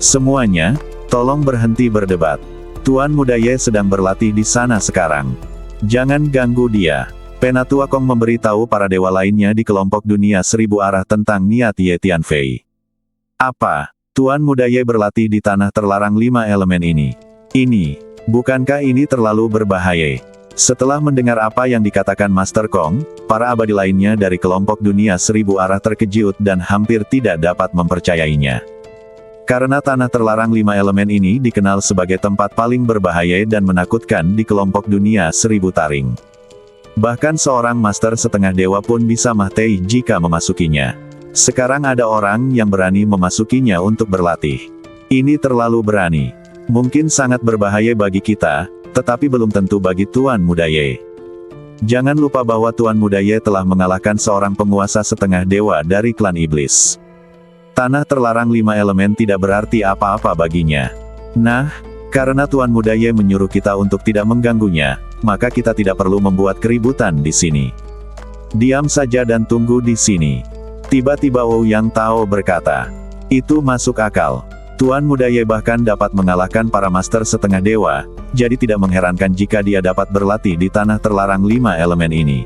Semuanya, tolong berhenti berdebat. Tuan Muda Ye sedang berlatih di sana sekarang. Jangan ganggu dia. Penatua Kong memberitahu para dewa lainnya di kelompok dunia 1000 arah tentang niat Ye Tianfei. Apa? Tuan Muda Ye berlatih di tanah terlarang 5 elemen ini. Bukankah ini terlalu berbahaya? Setelah mendengar apa yang dikatakan Master Kong, para abadi lainnya dari kelompok dunia 1000 arah terkejut dan hampir tidak dapat mempercayainya. Karena tanah terlarang 5 elemen ini dikenal sebagai tempat paling berbahaya dan menakutkan di kelompok dunia 1000 taring. Bahkan seorang master setengah dewa pun bisa mati jika memasukinya. Sekarang ada orang yang berani memasukinya untuk berlatih. Ini terlalu berani. Mungkin sangat berbahaya bagi kita, tetapi belum tentu bagi Tuan Muda Ye. Jangan lupa bahwa Tuan Muda Ye telah mengalahkan seorang penguasa setengah dewa dari klan iblis. Tanah terlarang 5 elemen tidak berarti apa-apa baginya. Nah, karena Tuan Muda Ye menyuruh kita untuk tidak mengganggunya, maka kita tidak perlu membuat keributan di sini. Diam saja dan tunggu di sini. Tiba-tiba Ouyang Tao berkata. Itu masuk akal. Tuan Muda Ye bahkan dapat mengalahkan para master setengah dewa, jadi tidak mengherankan jika dia dapat berlatih di tanah terlarang 5 elemen ini.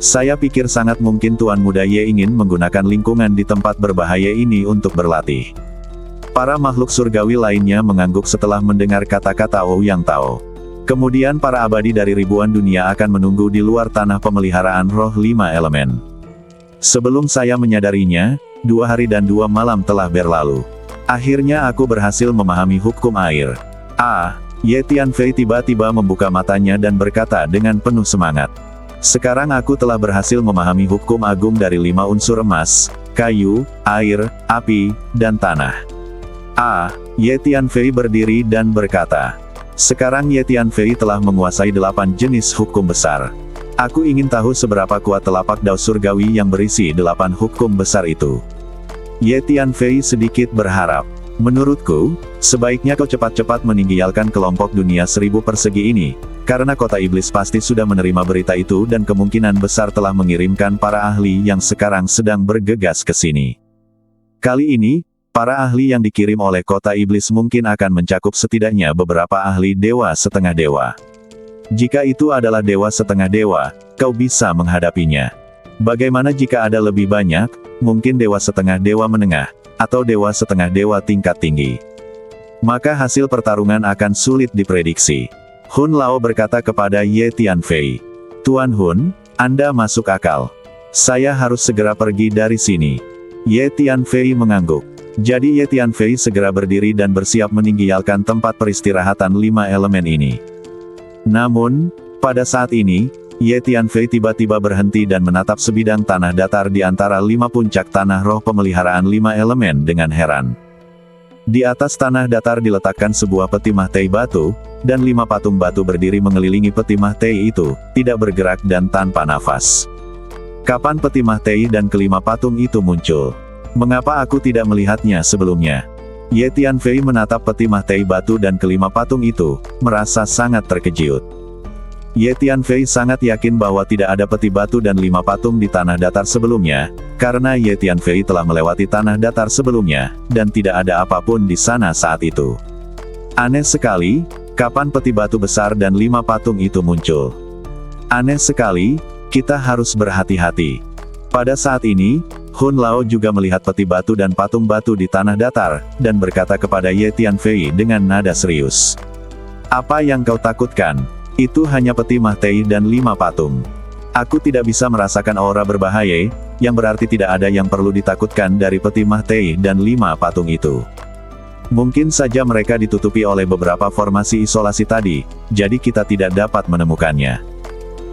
Saya pikir sangat mungkin Tuan Muda Ye ingin menggunakan lingkungan di tempat berbahaya ini untuk berlatih. Para makhluk surgawi lainnya mengangguk setelah mendengar kata-kata Ouyang Tao. Kemudian para abadi dari ribuan dunia akan menunggu di luar tanah pemeliharaan roh 5 elemen. Sebelum saya menyadarinya, 2 hari dan 2 malam telah berlalu. Akhirnya aku berhasil memahami hukum air. Ye Tianfei tiba-tiba membuka matanya dan berkata dengan penuh semangat. Sekarang aku telah berhasil memahami hukum agung dari 5 unsur emas, kayu, air, api, dan tanah. Ye Tianfei berdiri dan berkata. Sekarang Ye Tianfei telah menguasai 8 jenis hukum besar. Aku ingin tahu seberapa kuat telapak dao surgawi yang berisi 8 hukum besar itu. Ye Tianfei sedikit berharap. Menurutku, sebaiknya kau cepat-cepat meninggalkan kelompok dunia 1000 persegi ini, karena kota iblis pasti sudah menerima berita itu dan kemungkinan besar telah mengirimkan para ahli yang sekarang sedang bergegas ke sini. Kali ini, para ahli yang dikirim oleh kota iblis mungkin akan mencakup setidaknya beberapa ahli dewa setengah dewa. Jika itu adalah dewa setengah dewa, kau bisa menghadapinya. Bagaimana jika ada lebih banyak, mungkin dewa setengah dewa menengah, atau dewa setengah dewa tingkat tinggi? Maka hasil pertarungan akan sulit diprediksi. Hun Lao berkata kepada Ye Tianfei. Tuan Hun, Anda masuk akal. Saya harus segera pergi dari sini. Ye Tianfei mengangguk. Jadi Ye Tianfei segera berdiri dan bersiap meninggalkan tempat peristirahatan 5 elemen ini. Namun, pada saat ini, Ye Tianfei tiba-tiba berhenti dan menatap sebidang tanah datar di antara 5 puncak tanah roh pemeliharaan 5 elemen dengan heran. Di atas tanah datar diletakkan sebuah peti mahtai batu, dan 5 patung batu berdiri mengelilingi peti mahtai itu, tidak bergerak dan tanpa nafas. Kapan peti mahtai dan kelima patung itu muncul? Mengapa aku tidak melihatnya sebelumnya? Ye Tianfei menatap peti mahtai batu dan kelima patung itu, merasa sangat terkejut. Ye Tianfei sangat yakin bahwa tidak ada peti batu dan 5 patung di tanah datar sebelumnya, karena Ye Tianfei telah melewati tanah datar sebelumnya, dan tidak ada apapun di sana saat itu. Aneh sekali, kapan peti batu besar dan 5 patung itu muncul? Aneh sekali, kita harus berhati-hati. Pada saat ini, Hun Lao juga melihat peti batu dan patung batu di tanah datar, dan berkata kepada Ye Tianfei dengan nada serius. Apa yang kau takutkan? Itu hanya peti mahtai dan 5 patung. Aku tidak bisa merasakan aura berbahaya, yang berarti tidak ada yang perlu ditakutkan dari peti Mahtei dan 5 patung itu. Mungkin saja mereka ditutupi oleh beberapa formasi isolasi tadi, jadi kita tidak dapat menemukannya.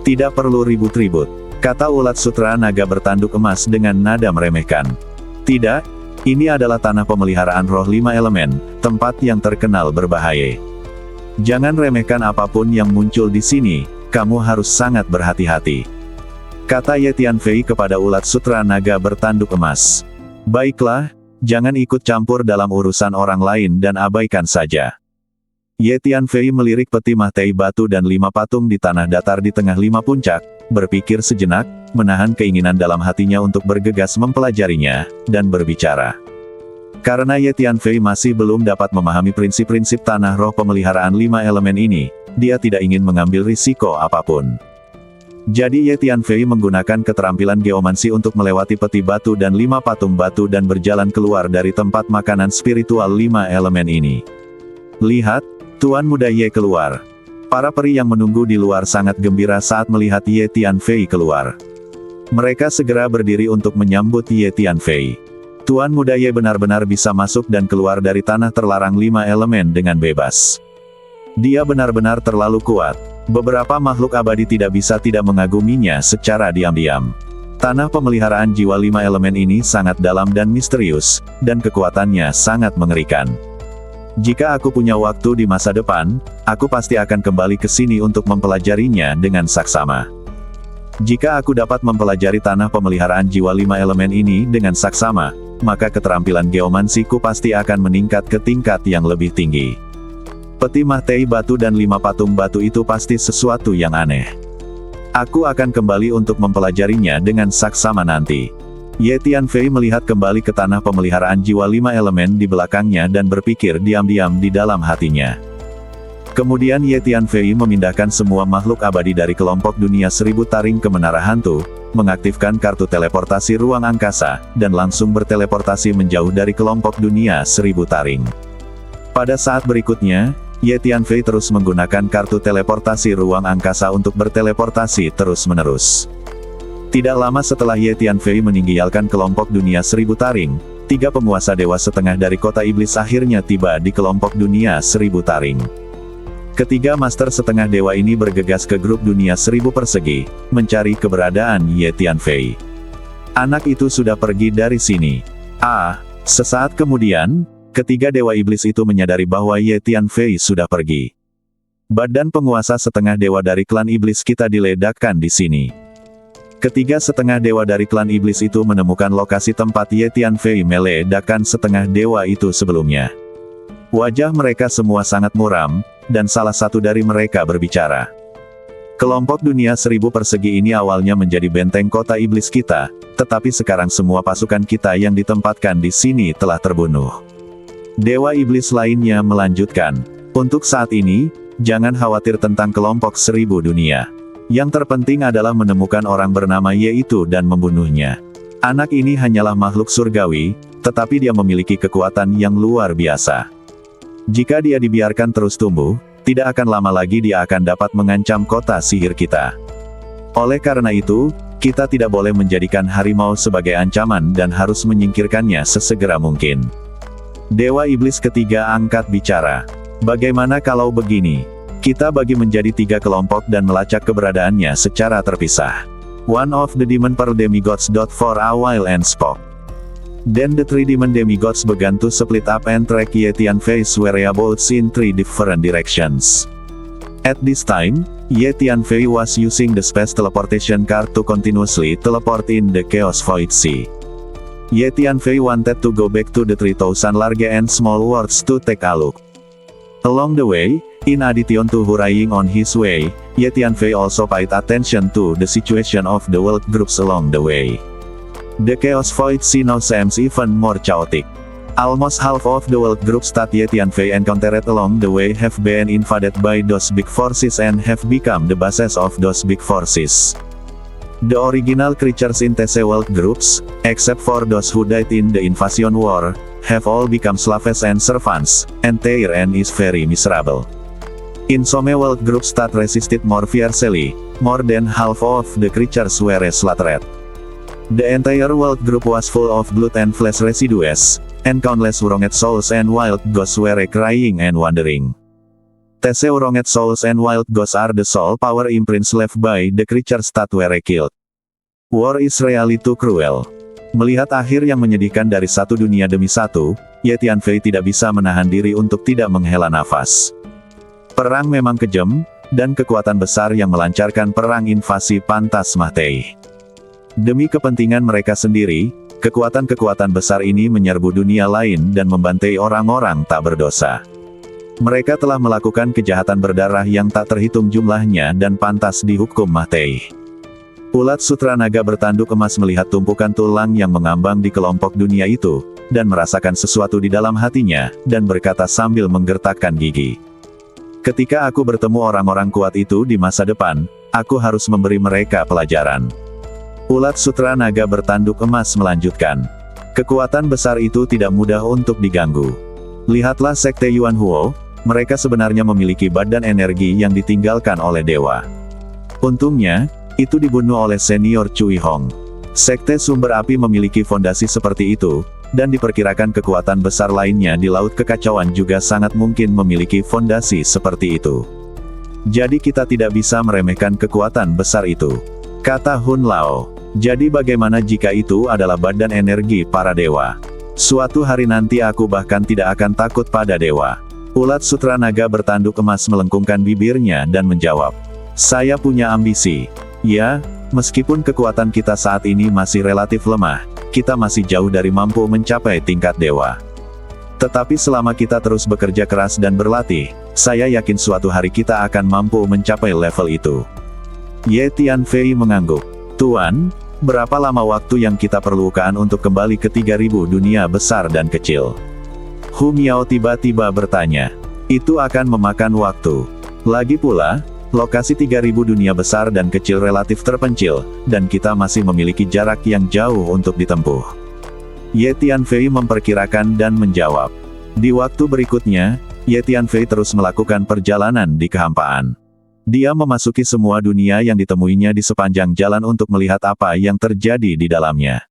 Tidak perlu ribut-ribut, kata ulat sutra naga bertanduk emas dengan nada meremehkan. Tidak, ini adalah tanah pemeliharaan roh 5 elemen, tempat yang terkenal berbahaya. Jangan remehkan apapun yang muncul di sini, kamu harus sangat berhati-hati. Kata Ye Tianfei kepada ulat sutra naga bertanduk emas. Baiklah, jangan ikut campur dalam urusan orang lain dan abaikan saja. Ye Tianfei melirik peti Mahtei batu dan 5 patung di tanah datar di tengah 5 puncak, berpikir sejenak, menahan keinginan dalam hatinya untuk bergegas mempelajarinya, dan berbicara. Karena Ye Tianfei masih belum dapat memahami prinsip-prinsip tanah roh pemeliharaan 5 elemen ini, dia tidak ingin mengambil risiko apapun. Jadi Ye Tianfei menggunakan keterampilan geomansi untuk melewati peti batu dan 5 patung batu dan berjalan keluar dari tempat makanan spiritual 5 elemen ini. Lihat, Tuan Muda Ye keluar. Para peri yang menunggu di luar sangat gembira saat melihat Ye Tianfei keluar. Mereka segera berdiri untuk menyambut Ye Tianfei. Tuan Muda Ye benar-benar bisa masuk dan keluar dari tanah terlarang 5 elemen dengan bebas. Dia benar-benar terlalu kuat. Beberapa makhluk abadi tidak bisa tidak mengaguminya secara diam-diam. Tanah pemeliharaan jiwa 5 elemen ini sangat dalam dan misterius, dan kekuatannya sangat mengerikan. Jika aku punya waktu di masa depan, aku pasti akan kembali ke sini untuk mempelajarinya dengan saksama. Jika aku dapat mempelajari tanah pemeliharaan jiwa 5 elemen ini dengan saksama, maka keterampilan geomansiku pasti akan meningkat ke tingkat yang lebih tinggi. Peti Mahtei batu dan 5 patung batu itu pasti sesuatu yang aneh. Aku akan kembali untuk mempelajarinya dengan saksama nanti. Ye Tianfei melihat kembali ke tanah pemeliharaan jiwa 5 elemen di belakangnya dan berpikir diam-diam di dalam hatinya. Kemudian Ye Tianfei memindahkan semua makhluk abadi dari kelompok dunia 1000 taring ke menara hantu, mengaktifkan kartu teleportasi ruang angkasa, dan langsung berteleportasi menjauh dari kelompok dunia 1000 taring. Pada saat berikutnya, Ye Tianfei terus menggunakan kartu teleportasi ruang angkasa untuk berteleportasi terus-menerus. Tidak lama setelah Ye Tianfei meninggalkan kelompok dunia 1000 taring, 3 penguasa dewa setengah dari kota iblis akhirnya tiba di kelompok dunia 1000 taring. Ketiga master setengah dewa ini bergegas ke grup dunia 1000 persegi, mencari keberadaan Ye Tianfei. Anak itu sudah pergi dari sini. Sesaat kemudian, ketiga dewa iblis itu menyadari bahwa Ye Tianfei sudah pergi. Badan penguasa setengah dewa dari klan iblis kita diledakkan di sini. Ketiga setengah dewa dari klan iblis itu menemukan lokasi tempat Ye Tianfei meledakkan setengah dewa itu sebelumnya. Wajah mereka semua sangat muram, dan salah satu dari mereka berbicara. Kelompok dunia 1000 persegi ini awalnya menjadi benteng kota iblis kita, tetapi sekarang semua pasukan kita yang ditempatkan di sini telah terbunuh. Dewa iblis lainnya melanjutkan, untuk saat ini, jangan khawatir tentang kelompok 1000 dunia. Yang terpenting adalah menemukan orang bernama Ye itu dan membunuhnya. Anak ini hanyalah makhluk surgawi, tetapi dia memiliki kekuatan yang luar biasa. Jika dia dibiarkan terus tumbuh, tidak akan lama lagi dia akan dapat mengancam kota sihir kita. Oleh karena itu, kita tidak boleh menjadikan harimau sebagai ancaman dan harus menyingkirkannya sesegera mungkin. Dewa iblis ketiga angkat bicara. Bagaimana kalau begini? Kita bagi menjadi 3 kelompok dan melacak keberadaannya secara terpisah. One of the demon pearl demigods for a while and spoke. Then the 3 demon demigods began to split up and track Ye Tianfei's whereabouts in 3 different directions. At this time, Ye Tianfei was using the space teleportation card to continuously teleport in the Chaos Void Sea. Ye Tianfei wanted to go back to the 3000 large and small worlds to take a look. Along the way, in addition to hurrying on his way, Ye Tianfei also paid attention to the situation of the world groups along the way. The Chaos Void Sea now seems even more chaotic. Almost half of the world groups that Ye Tianfei encountered along the way have been invaded by those big forces and have become the bases of those big forces. The original creatures in these world groups, except for those who died in the invasion war, have all become slaves and servants, and their end is very miserable. In some world groups that resisted more fiercely, more than half of the creatures were slaughtered. The entire world group was full of blood and flesh residues, and countless wronged souls and wild ghosts were crying and wandering. These wronged souls and wild ghosts are the soul power imprints left by the creatures that were killed. War is really too cruel. Melihat akhir yang menyedihkan dari satu dunia demi satu, Ye Tianfei tidak bisa menahan diri untuk tidak menghela nafas. Perang memang kejam, dan kekuatan besar yang melancarkan perang invasi pantas mati. Demi kepentingan mereka sendiri, kekuatan-kekuatan besar ini menyerbu dunia lain dan membantai orang-orang tak berdosa. Mereka telah melakukan kejahatan berdarah yang tak terhitung jumlahnya dan pantas dihukum mati. Ulat sutra naga bertanduk emas melihat tumpukan tulang yang mengambang di kelompok dunia itu, dan merasakan sesuatu di dalam hatinya, dan berkata sambil menggertakkan gigi. Ketika aku bertemu orang-orang kuat itu di masa depan, aku harus memberi mereka pelajaran. Ulat sutra naga bertanduk emas melanjutkan. Kekuatan besar itu tidak mudah untuk diganggu. Lihatlah sekte Yuan Huo, mereka sebenarnya memiliki badan energi yang ditinggalkan oleh dewa. Untungnya, itu dibunuh oleh senior Cui Hong. Sekte sumber api memiliki fondasi seperti itu, dan diperkirakan kekuatan besar lainnya di Laut Kekacauan juga sangat mungkin memiliki fondasi seperti itu. Jadi kita tidak bisa meremehkan kekuatan besar itu, kata Hun Lao. Jadi bagaimana jika itu adalah badan energi para dewa? Suatu hari nanti aku bahkan tidak akan takut pada dewa. Ulat sutra naga bertanduk emas melengkungkan bibirnya dan menjawab. Saya punya ambisi. Ya, meskipun kekuatan kita saat ini masih relatif lemah, kita masih jauh dari mampu mencapai tingkat dewa. Tetapi selama kita terus bekerja keras dan berlatih, saya yakin suatu hari kita akan mampu mencapai level itu. Ye Tianfei mengangguk. Tuan, berapa lama waktu yang kita perlukan untuk kembali ke 3000 dunia besar dan kecil? Hu Miao tiba-tiba bertanya. Itu akan memakan waktu. Lagi pula, lokasi 3000 dunia besar dan kecil relatif terpencil, dan kita masih memiliki jarak yang jauh untuk ditempuh. Ye Tianfei memperkirakan dan menjawab. Di waktu berikutnya, Ye Tianfei terus melakukan perjalanan di kehampaan. Dia memasuki semua dunia yang ditemuinya di sepanjang jalan untuk melihat apa yang terjadi di dalamnya.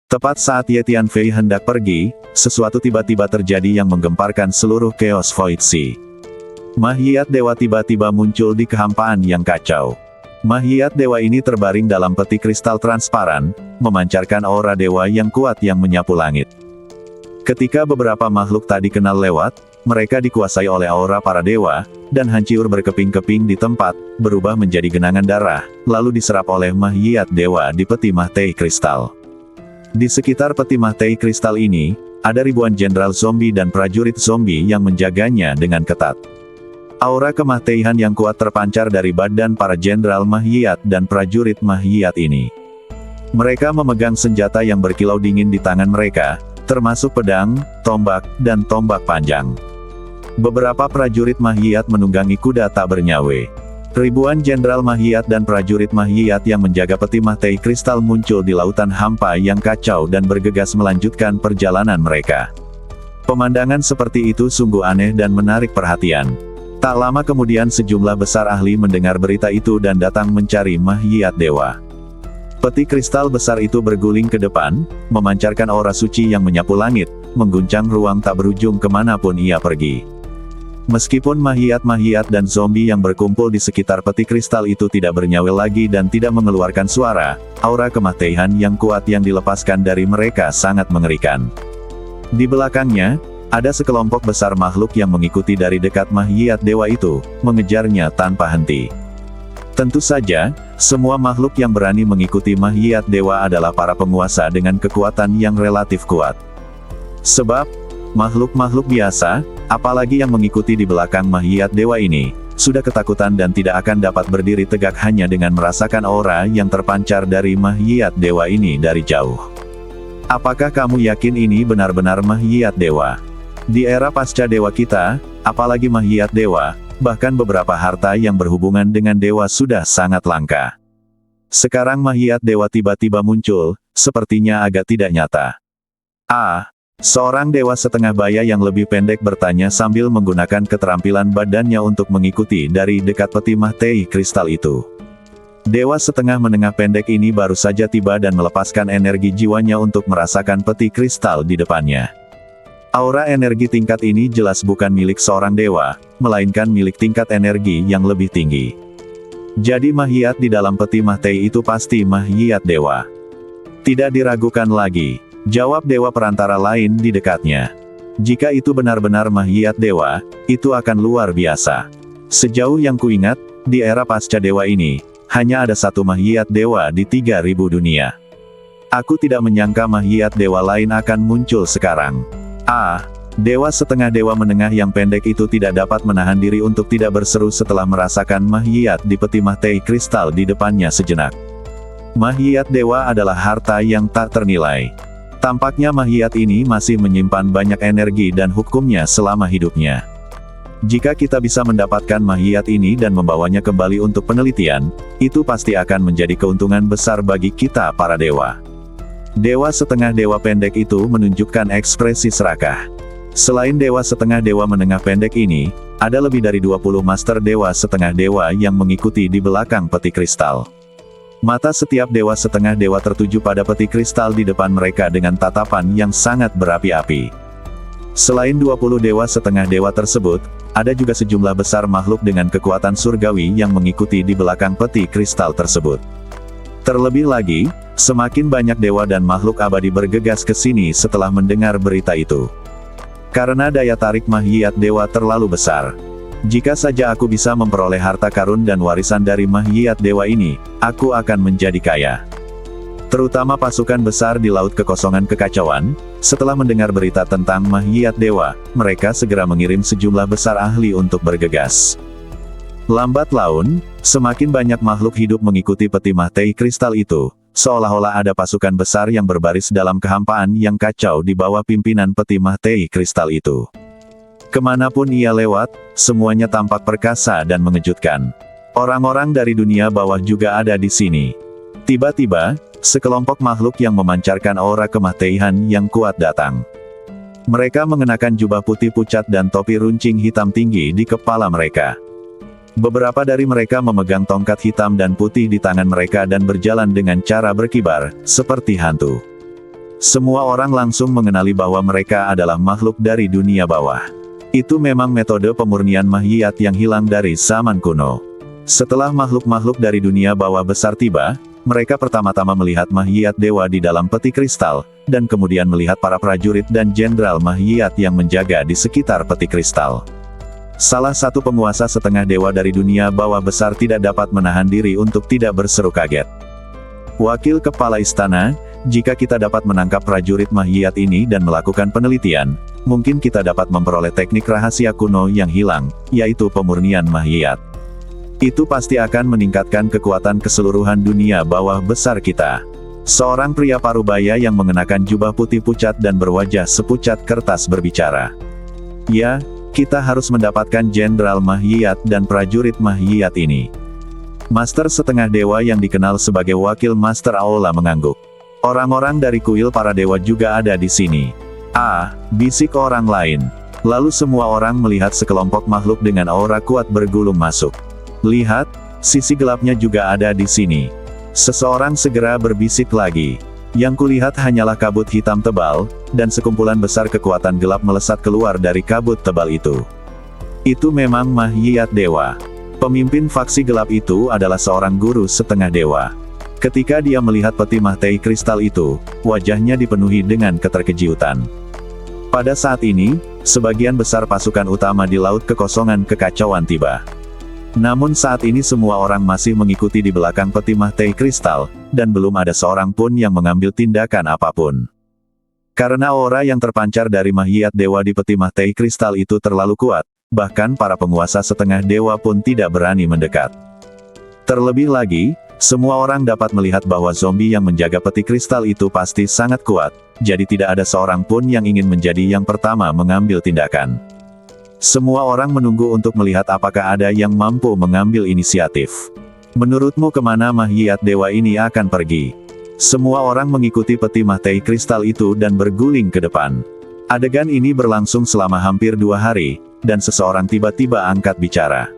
Tepat saat Ye Tianfei hendak pergi, sesuatu tiba-tiba terjadi yang menggemparkan seluruh Chaos Void Sea. Mahiyat dewa tiba-tiba muncul di kehampaan yang kacau. Mahiyat dewa ini terbaring dalam peti kristal transparan, memancarkan aura dewa yang kuat yang menyapu langit. Ketika beberapa makhluk tak dikenal lewat, mereka dikuasai oleh aura para dewa, dan hancur berkeping-keping di tempat, berubah menjadi genangan darah, lalu diserap oleh mahiyat dewa di peti Mahtei kristal. Di sekitar peti Mahtei kristal ini, ada ribuan jenderal zombie dan prajurit zombie yang menjaganya dengan ketat. Aura kemahtian yang kuat terpancar dari badan para jenderal mahiyat dan prajurit mahiyat ini. Mereka memegang senjata yang berkilau dingin di tangan mereka, termasuk pedang, tombak, dan tombak panjang. Beberapa prajurit mahiyat menunggangi kuda tak bernyawa. Ribuan jenderal mahiyat dan prajurit mahiyat yang menjaga peti Mahtei kristal muncul di lautan hampa yang kacau dan bergegas melanjutkan perjalanan mereka. Pemandangan seperti itu sungguh aneh dan menarik perhatian. Tak lama kemudian sejumlah besar ahli mendengar berita itu dan datang mencari mahiyat dewa. Peti kristal besar itu berguling ke depan, memancarkan aura suci yang menyapu langit, mengguncang ruang tak berujung kemanapun ia pergi. Meskipun mahiyat-mahiyat dan zombie yang berkumpul di sekitar peti kristal itu tidak bernyawa lagi dan tidak mengeluarkan suara, aura kematian yang kuat yang dilepaskan dari mereka sangat mengerikan. Di belakangnya, ada sekelompok besar makhluk yang mengikuti dari dekat mahiyat dewa itu, mengejarnya tanpa henti. Tentu saja, semua makhluk yang berani mengikuti mahiyat dewa adalah para penguasa dengan kekuatan yang relatif kuat. Sebab, makhluk-makhluk biasa, apalagi yang mengikuti di belakang mahiyat dewa ini, sudah ketakutan dan tidak akan dapat berdiri tegak hanya dengan merasakan aura yang terpancar dari mahiyat dewa ini dari jauh. Apakah kamu yakin ini benar-benar mahiyat dewa? Di era pasca dewa kita, apalagi mahiyat dewa, bahkan beberapa harta yang berhubungan dengan dewa sudah sangat langka. Sekarang mahiyat dewa tiba-tiba muncul, sepertinya agak tidak nyata. Seorang dewa setengah baya yang lebih pendek bertanya sambil menggunakan keterampilan badannya untuk mengikuti dari dekat peti mahte kristal itu. Dewa setengah menengah pendek ini baru saja tiba dan melepaskan energi jiwanya untuk merasakan peti kristal di depannya. Aura energi tingkat ini jelas bukan milik seorang dewa, melainkan milik tingkat energi yang lebih tinggi. Jadi mahiat di dalam peti mahte itu pasti mahiat dewa. Tidak diragukan lagi, jawab dewa perantara lain di dekatnya. Jika itu benar-benar mahiat dewa, itu akan luar biasa. Sejauh yang kuingat, di era pasca dewa ini, hanya ada satu mahiat dewa di 3000 dunia. Aku tidak menyangka mahiat dewa lain akan muncul sekarang. Dewa setengah dewa menengah yang pendek itu tidak dapat menahan diri untuk tidak berseru setelah merasakan mahiat di peti mahte kristal di depannya sejenak. Mahiat dewa adalah harta yang tak ternilai. Tampaknya mahiat ini masih menyimpan banyak energi dan hukumnya selama hidupnya. Jika kita bisa mendapatkan mahiat ini dan membawanya kembali untuk penelitian, itu pasti akan menjadi keuntungan besar bagi kita para dewa. Dewa setengah dewa pendek itu menunjukkan ekspresi serakah. Selain dewa setengah dewa menengah pendek ini, ada lebih dari 20 master dewa setengah dewa yang mengikuti di belakang peti kristal. Mata setiap dewa setengah dewa tertuju pada peti kristal di depan mereka dengan tatapan yang sangat berapi-api. Selain 20 dewa setengah dewa tersebut, ada juga sejumlah besar makhluk dengan kekuatan surgawi yang mengikuti di belakang peti kristal tersebut. Terlebih lagi, semakin banyak dewa dan makhluk abadi bergegas ke sini setelah mendengar berita itu. Karena daya tarik mahiat dewa terlalu besar. Jika saja aku bisa memperoleh harta karun dan warisan dari mahiat dewa ini, aku akan menjadi kaya. Terutama pasukan besar di Laut Kekosongan Kekacauan, setelah mendengar berita tentang mahiat dewa, mereka segera mengirim sejumlah besar ahli untuk bergegas. Lambat laun, semakin banyak makhluk hidup mengikuti peti mahte kristal itu, seolah-olah ada pasukan besar yang berbaris dalam kehampaan yang kacau di bawah pimpinan peti mahte kristal itu. Kemanapun ia lewat, semuanya tampak perkasa dan mengejutkan. Orang-orang dari dunia bawah juga ada di sini. Tiba-tiba, sekelompok makhluk yang memancarkan aura kemahtian yang kuat datang. Mereka mengenakan jubah putih pucat dan topi runcing hitam tinggi di kepala mereka. Beberapa dari mereka memegang tongkat hitam dan putih di tangan mereka dan berjalan dengan cara berkibar, seperti hantu. Semua orang langsung mengenali bahwa mereka adalah makhluk dari dunia bawah. Itu memang metode pemurnian mahiat yang hilang dari zaman kuno. Setelah makhluk-makhluk dari dunia bawah besar tiba, mereka pertama-tama melihat mahiat dewa di dalam peti kristal, dan kemudian melihat para prajurit dan jenderal mahiat yang menjaga di sekitar peti kristal. Salah satu penguasa setengah dewa dari dunia bawah besar tidak dapat menahan diri untuk tidak berseru kaget. Wakil Kepala Istana, jika kita dapat menangkap prajurit mahiat ini dan melakukan penelitian, mungkin kita dapat memperoleh teknik rahasia kuno yang hilang, yaitu pemurnian mahiat. Itu pasti akan meningkatkan kekuatan keseluruhan dunia bawah besar kita. Seorang pria parubaya yang mengenakan jubah putih pucat dan berwajah sepucat kertas berbicara. Ya, kita harus mendapatkan jenderal mahiat dan prajurit mahiat ini. Master setengah dewa yang dikenal sebagai wakil Master Aola mengangguk. Orang-orang dari kuil para dewa juga ada di sini. Bisik orang lain. Lalu semua orang melihat sekelompok makhluk dengan aura kuat bergulung masuk. Lihat, sisi gelapnya juga ada di sini. Seseorang segera berbisik lagi. Yang kulihat hanyalah kabut hitam tebal, dan sekumpulan besar kekuatan gelap melesat keluar dari kabut tebal itu. Itu memang mahiat dewa. Pemimpin faksi gelap itu adalah seorang guru setengah dewa. Ketika dia melihat peti mahte kristal itu, wajahnya dipenuhi dengan keterkejutan. Pada saat ini, sebagian besar pasukan utama di Laut Kekosongan Kekacauan tiba. Namun saat ini semua orang masih mengikuti di belakang peti mahte kristal, dan belum ada seorang pun yang mengambil tindakan apapun. Karena aura yang terpancar dari mahiat dewa di peti mahte kristal itu terlalu kuat, bahkan para penguasa setengah dewa pun tidak berani mendekat. Terlebih lagi, semua orang dapat melihat bahwa zombie yang menjaga peti kristal itu pasti sangat kuat, jadi tidak ada seorang pun yang ingin menjadi yang pertama mengambil tindakan. Semua orang menunggu untuk melihat apakah ada yang mampu mengambil inisiatif. Menurutmu kemana mahiat dewa ini akan pergi? Semua orang mengikuti peti mahte kristal itu dan berguling ke depan. Adegan ini berlangsung selama hampir 2 hari, dan seseorang tiba-tiba angkat bicara.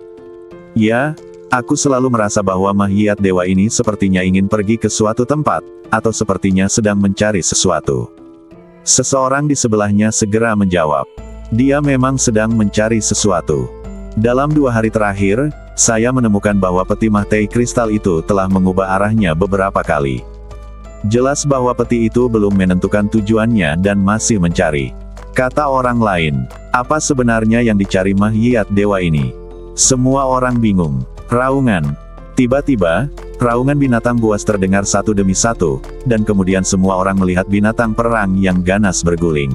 Ya, aku selalu merasa bahwa makhluk dewa ini sepertinya ingin pergi ke suatu tempat, atau sepertinya sedang mencari sesuatu. Seseorang di sebelahnya segera menjawab. Dia memang sedang mencari sesuatu. Dalam 2 hari terakhir, saya menemukan bahwa peti mahkota kristal itu telah mengubah arahnya beberapa kali. Jelas bahwa peti itu belum menentukan tujuannya dan masih mencari. Kata orang lain, apa sebenarnya yang dicari makhluk dewa ini? Semua orang bingung. Raungan. Tiba-tiba, raungan binatang buas terdengar satu demi satu, dan kemudian semua orang melihat binatang perang yang ganas berguling.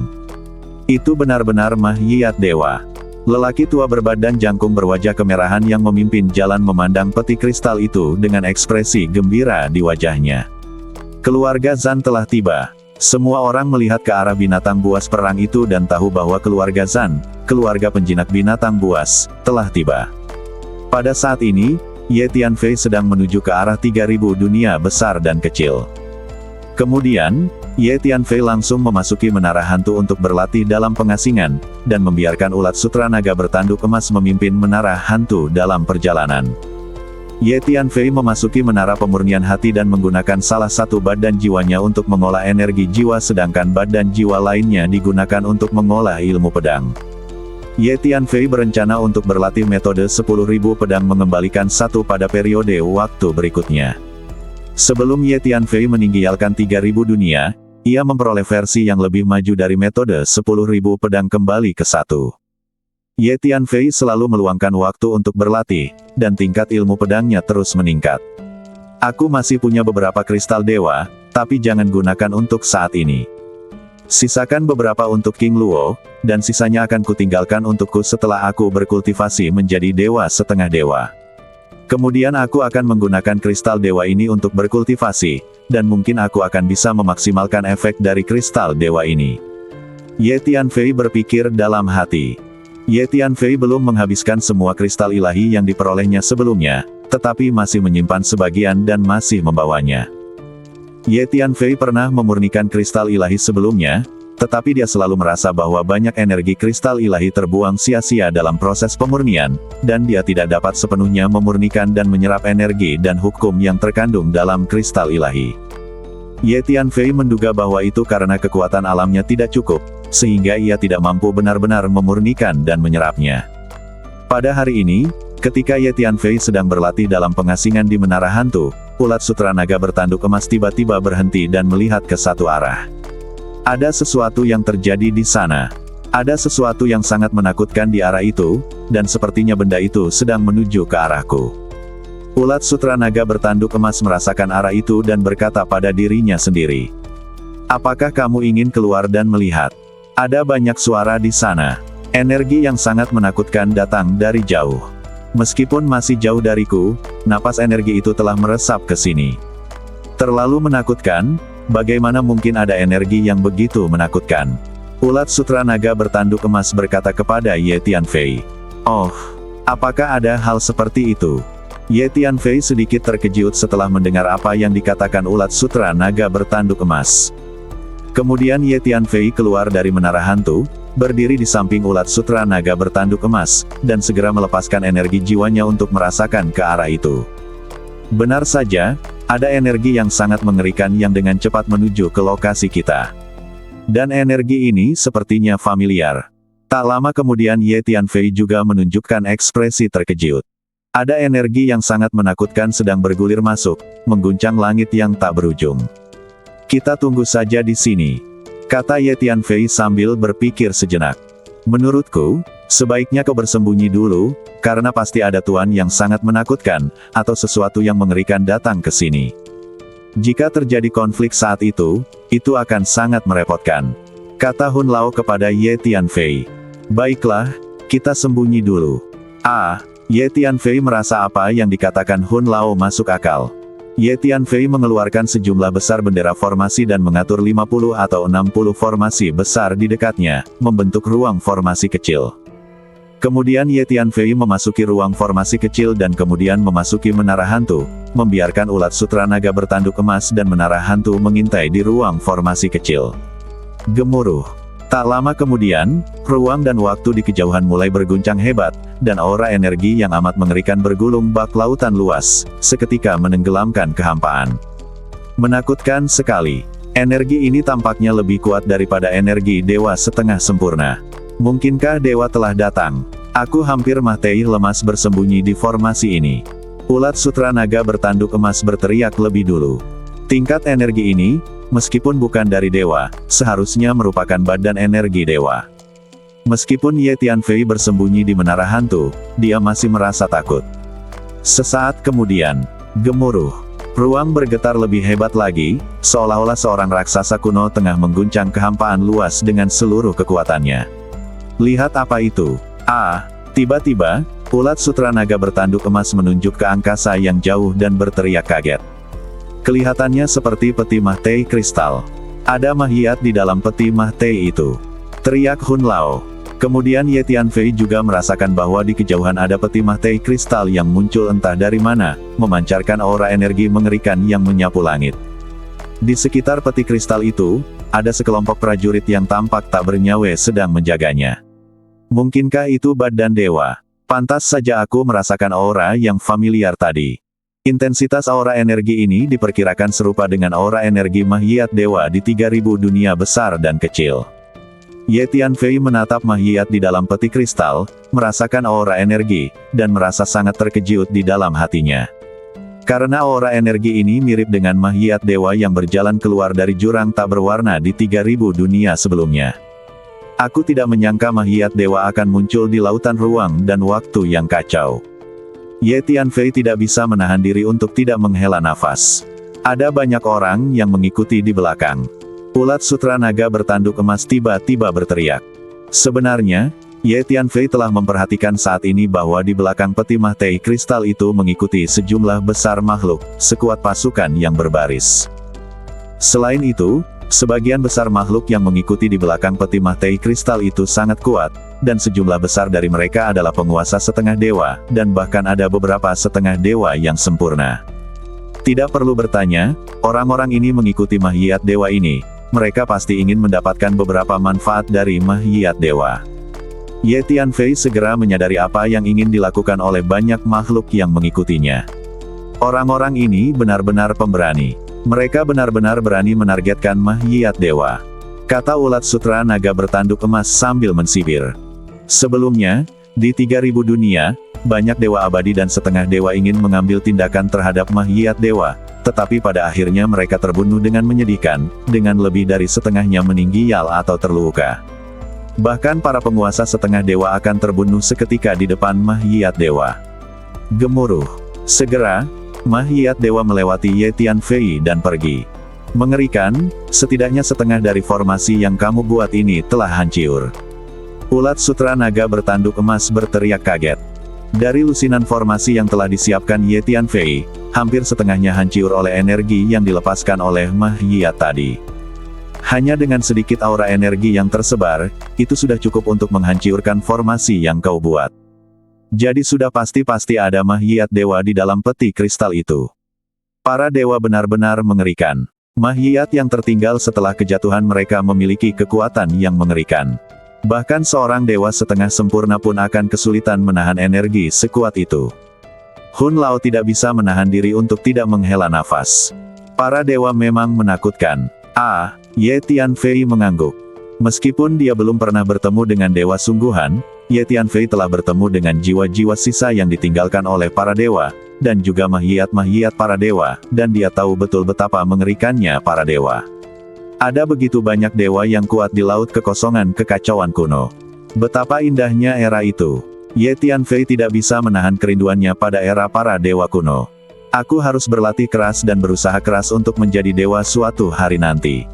Itu benar-benar makhluk dewa. Lelaki tua berbadan jangkung berwajah kemerahan yang memimpin jalan memandang peti kristal itu dengan ekspresi gembira di wajahnya. Keluarga Zan telah tiba. Semua orang melihat ke arah binatang buas perang itu dan tahu bahwa keluarga Zan, keluarga penjinak binatang buas, telah tiba. Pada saat ini, Ye Tianfei sedang menuju ke arah 3000 dunia besar dan kecil. Kemudian, Ye Tianfei langsung memasuki menara hantu untuk berlatih dalam pengasingan, dan membiarkan ulat sutra naga bertanduk emas memimpin menara hantu dalam perjalanan. Ye Tianfei memasuki menara pemurnian hati dan menggunakan salah satu badan jiwanya untuk mengolah energi jiwa sedangkan badan jiwa lainnya digunakan untuk mengolah ilmu pedang. Ye Tianfei berencana untuk berlatih metode 10.000 pedang mengembalikan satu pada periode waktu berikutnya. Sebelum Ye Tianfei meninggalkan 3000 dunia, ia memperoleh versi yang lebih maju dari metode 10.000 pedang kembali ke satu. Ye Tianfei selalu meluangkan waktu untuk berlatih, dan tingkat ilmu pedangnya terus meningkat. Aku masih punya beberapa kristal dewa, tapi jangan gunakan untuk saat ini. Sisakan beberapa untuk King Luo, dan sisanya akan kutinggalkan untukku setelah aku berkultivasi menjadi dewa setengah dewa. Kemudian aku akan menggunakan kristal dewa ini untuk berkultivasi, dan mungkin aku akan bisa memaksimalkan efek dari kristal dewa ini. Ye Tianfei berpikir dalam hati. Ye Tianfei belum menghabiskan semua kristal ilahi yang diperolehnya sebelumnya, tetapi masih menyimpan sebagian dan masih membawanya. Ye Tianfei pernah memurnikan kristal ilahi sebelumnya, tetapi dia selalu merasa bahwa banyak energi kristal ilahi terbuang sia-sia dalam proses pemurnian, dan dia tidak dapat sepenuhnya memurnikan dan menyerap energi dan hukum yang terkandung dalam kristal ilahi. Ye Tianfei menduga bahwa itu karena kekuatan alamnya tidak cukup, sehingga ia tidak mampu benar-benar memurnikan dan menyerapnya. Pada hari ini, ketika Ye Tianfei sedang berlatih dalam pengasingan di menara hantu, ulat sutra naga bertanduk emas tiba-tiba berhenti dan melihat ke satu arah. Ada sesuatu yang terjadi di sana. Ada sesuatu yang sangat menakutkan di arah itu, dan sepertinya benda itu sedang menuju ke arahku. Ulat sutra naga bertanduk emas merasakan arah itu dan berkata pada dirinya sendiri. Apakah kamu ingin keluar dan melihat? Ada banyak suara di sana. Energi yang sangat menakutkan datang dari jauh. Meskipun masih jauh dariku, napas energi itu telah meresap ke sini. Terlalu menakutkan, bagaimana mungkin ada energi yang begitu menakutkan? Ulat sutra naga bertanduk emas berkata kepada Ye Tianfei. Oh, apakah ada hal seperti itu? Ye Tianfei sedikit terkejut setelah mendengar apa yang dikatakan ulat sutra naga bertanduk emas. Kemudian Ye Tianfei keluar dari menara hantu, berdiri di samping ulat sutra naga bertanduk emas, dan segera melepaskan energi jiwanya untuk merasakan ke arah itu. Benar saja, ada energi yang sangat mengerikan yang dengan cepat menuju ke lokasi kita. Dan energi ini sepertinya familiar. Tak lama kemudian Ye Tianfei juga menunjukkan ekspresi terkejut. Ada energi yang sangat menakutkan sedang bergulir masuk, mengguncang langit yang tak berujung. Kita tunggu saja di sini, kata Ye Tianfei sambil berpikir sejenak. Menurutku, sebaiknya kau bersembunyi dulu, karena pasti ada tuan yang sangat menakutkan, atau sesuatu yang mengerikan datang ke sini. Jika terjadi konflik saat itu akan sangat merepotkan, kata Hun Lao kepada Ye Tianfei. Baiklah, kita sembunyi dulu. Ye Tianfei merasa apa yang dikatakan Hun Lao masuk akal. Ye Tianfei mengeluarkan sejumlah besar bendera formasi dan mengatur 50 atau 60 formasi besar di dekatnya, membentuk ruang formasi kecil. Kemudian Ye Tianfei memasuki ruang formasi kecil dan kemudian memasuki menara hantu, membiarkan ulat sutra naga bertanduk emas dan menara hantu mengintai di ruang formasi kecil. Gemuruh. Tak lama kemudian, ruang dan waktu di kejauhan mulai berguncang hebat, dan aura energi yang amat mengerikan bergulung bak lautan luas, seketika menenggelamkan kehampaan. Menakutkan sekali. Energi ini tampaknya lebih kuat daripada energi dewa setengah sempurna. Mungkinkah dewa telah datang? Aku hampir mati lemas bersembunyi di formasi ini. Ulat sutra naga bertanduk emas berteriak lebih dulu. Tingkat energi ini, meskipun bukan dari dewa, seharusnya merupakan badan energi dewa. Meskipun Ye Tianfei bersembunyi di menara hantu, dia masih merasa takut. Sesaat kemudian, gemuruh. Ruang bergetar lebih hebat lagi, seolah-olah seorang raksasa kuno tengah mengguncang kehampaan luas dengan seluruh kekuatannya. Lihat apa itu? Tiba-tiba, ulat sutra naga bertanduk emas menunjuk ke angkasa yang jauh dan berteriak kaget. Kelihatannya seperti peti mah tei kristal. Ada mahiyat di dalam peti mah tei itu. Teriak Hun Lao. Kemudian Ye Tianfei juga merasakan bahwa di kejauhan ada peti mah tei kristal yang muncul entah dari mana, memancarkan aura energi mengerikan yang menyapu langit. Di sekitar peti kristal itu, ada sekelompok prajurit yang tampak tak bernyawa sedang menjaganya. Mungkinkah itu badan dewa? Pantas saja aku merasakan aura yang familiar tadi. Intensitas aura energi ini diperkirakan serupa dengan aura energi mahiyat dewa di 3000 dunia besar dan kecil. Ye Tianfei menatap mahiyat di dalam peti kristal, merasakan aura energi, dan merasa sangat terkejut di dalam hatinya. Karena aura energi ini mirip dengan mahiyat dewa yang berjalan keluar dari jurang tak berwarna di 3000 dunia sebelumnya. Aku tidak menyangka mahiyat dewa akan muncul di lautan ruang dan waktu yang kacau. Ye Tianfei tidak bisa menahan diri untuk tidak menghela nafas. Ada banyak orang yang mengikuti di belakang. Ulat sutra naga bertanduk emas tiba-tiba berteriak. Sebenarnya, Ye Tianfei telah memperhatikan saat ini bahwa di belakang peti mah tei kristal itu mengikuti sejumlah besar makhluk, sekuat pasukan yang berbaris. Selain itu, sebagian besar makhluk yang mengikuti di belakang peti mah tei kristal itu sangat kuat, dan sejumlah besar dari mereka adalah penguasa setengah dewa, dan bahkan ada beberapa setengah dewa yang sempurna. Tidak perlu bertanya, orang-orang ini mengikuti mahiyat dewa ini. Mereka pasti ingin mendapatkan beberapa manfaat dari mahiyat dewa. Ye Tianfei segera menyadari apa yang ingin dilakukan oleh banyak makhluk yang mengikutinya. Orang-orang ini benar-benar pemberani. Mereka benar-benar berani menargetkan mahiyat dewa. Kata ulat sutra naga bertanduk emas sambil mensibir. Sebelumnya, di 3000 dunia, banyak dewa abadi dan setengah dewa ingin mengambil tindakan terhadap mahiyat dewa, tetapi pada akhirnya mereka terbunuh dengan menyedihkan, dengan lebih dari setengahnya meninggal atau terluka. Bahkan para penguasa setengah dewa akan terbunuh seketika di depan mahiyat dewa. Gemuruh. Segera, mahiyat dewa melewati Ye Tianfei dan pergi. Mengerikan, setidaknya setengah dari formasi yang kamu buat ini telah hancur. Ulat sutra naga bertanduk emas berteriak kaget. Dari lusinan formasi yang telah disiapkan Ye Tianfei, hampir setengahnya hancur oleh energi yang dilepaskan oleh mahiyat tadi. Hanya dengan sedikit aura energi yang tersebar, itu sudah cukup untuk menghancurkan formasi yang kau buat. Jadi sudah pasti ada mahiyat dewa di dalam peti kristal itu. Para dewa benar-benar mengerikan. Mahiyat yang tertinggal setelah kejatuhan mereka memiliki kekuatan yang mengerikan. Bahkan seorang dewa setengah sempurna pun akan kesulitan menahan energi sekuat itu. Hun Lao tidak bisa menahan diri untuk tidak menghela nafas. Para dewa memang menakutkan. Ye Tianfei mengangguk. Meskipun dia belum pernah bertemu dengan dewa sungguhan, Ye Tianfei telah bertemu dengan jiwa-jiwa sisa yang ditinggalkan oleh para dewa, dan juga mahiyat-mahiyat para dewa, dan dia tahu betul betapa mengerikannya para dewa. Ada begitu banyak dewa yang kuat di laut kekosongan kekacauan kuno. Betapa indahnya era itu. Ye Tianfei tidak bisa menahan kerinduannya pada era para dewa kuno. Aku harus berlatih keras dan berusaha keras untuk menjadi dewa suatu hari nanti.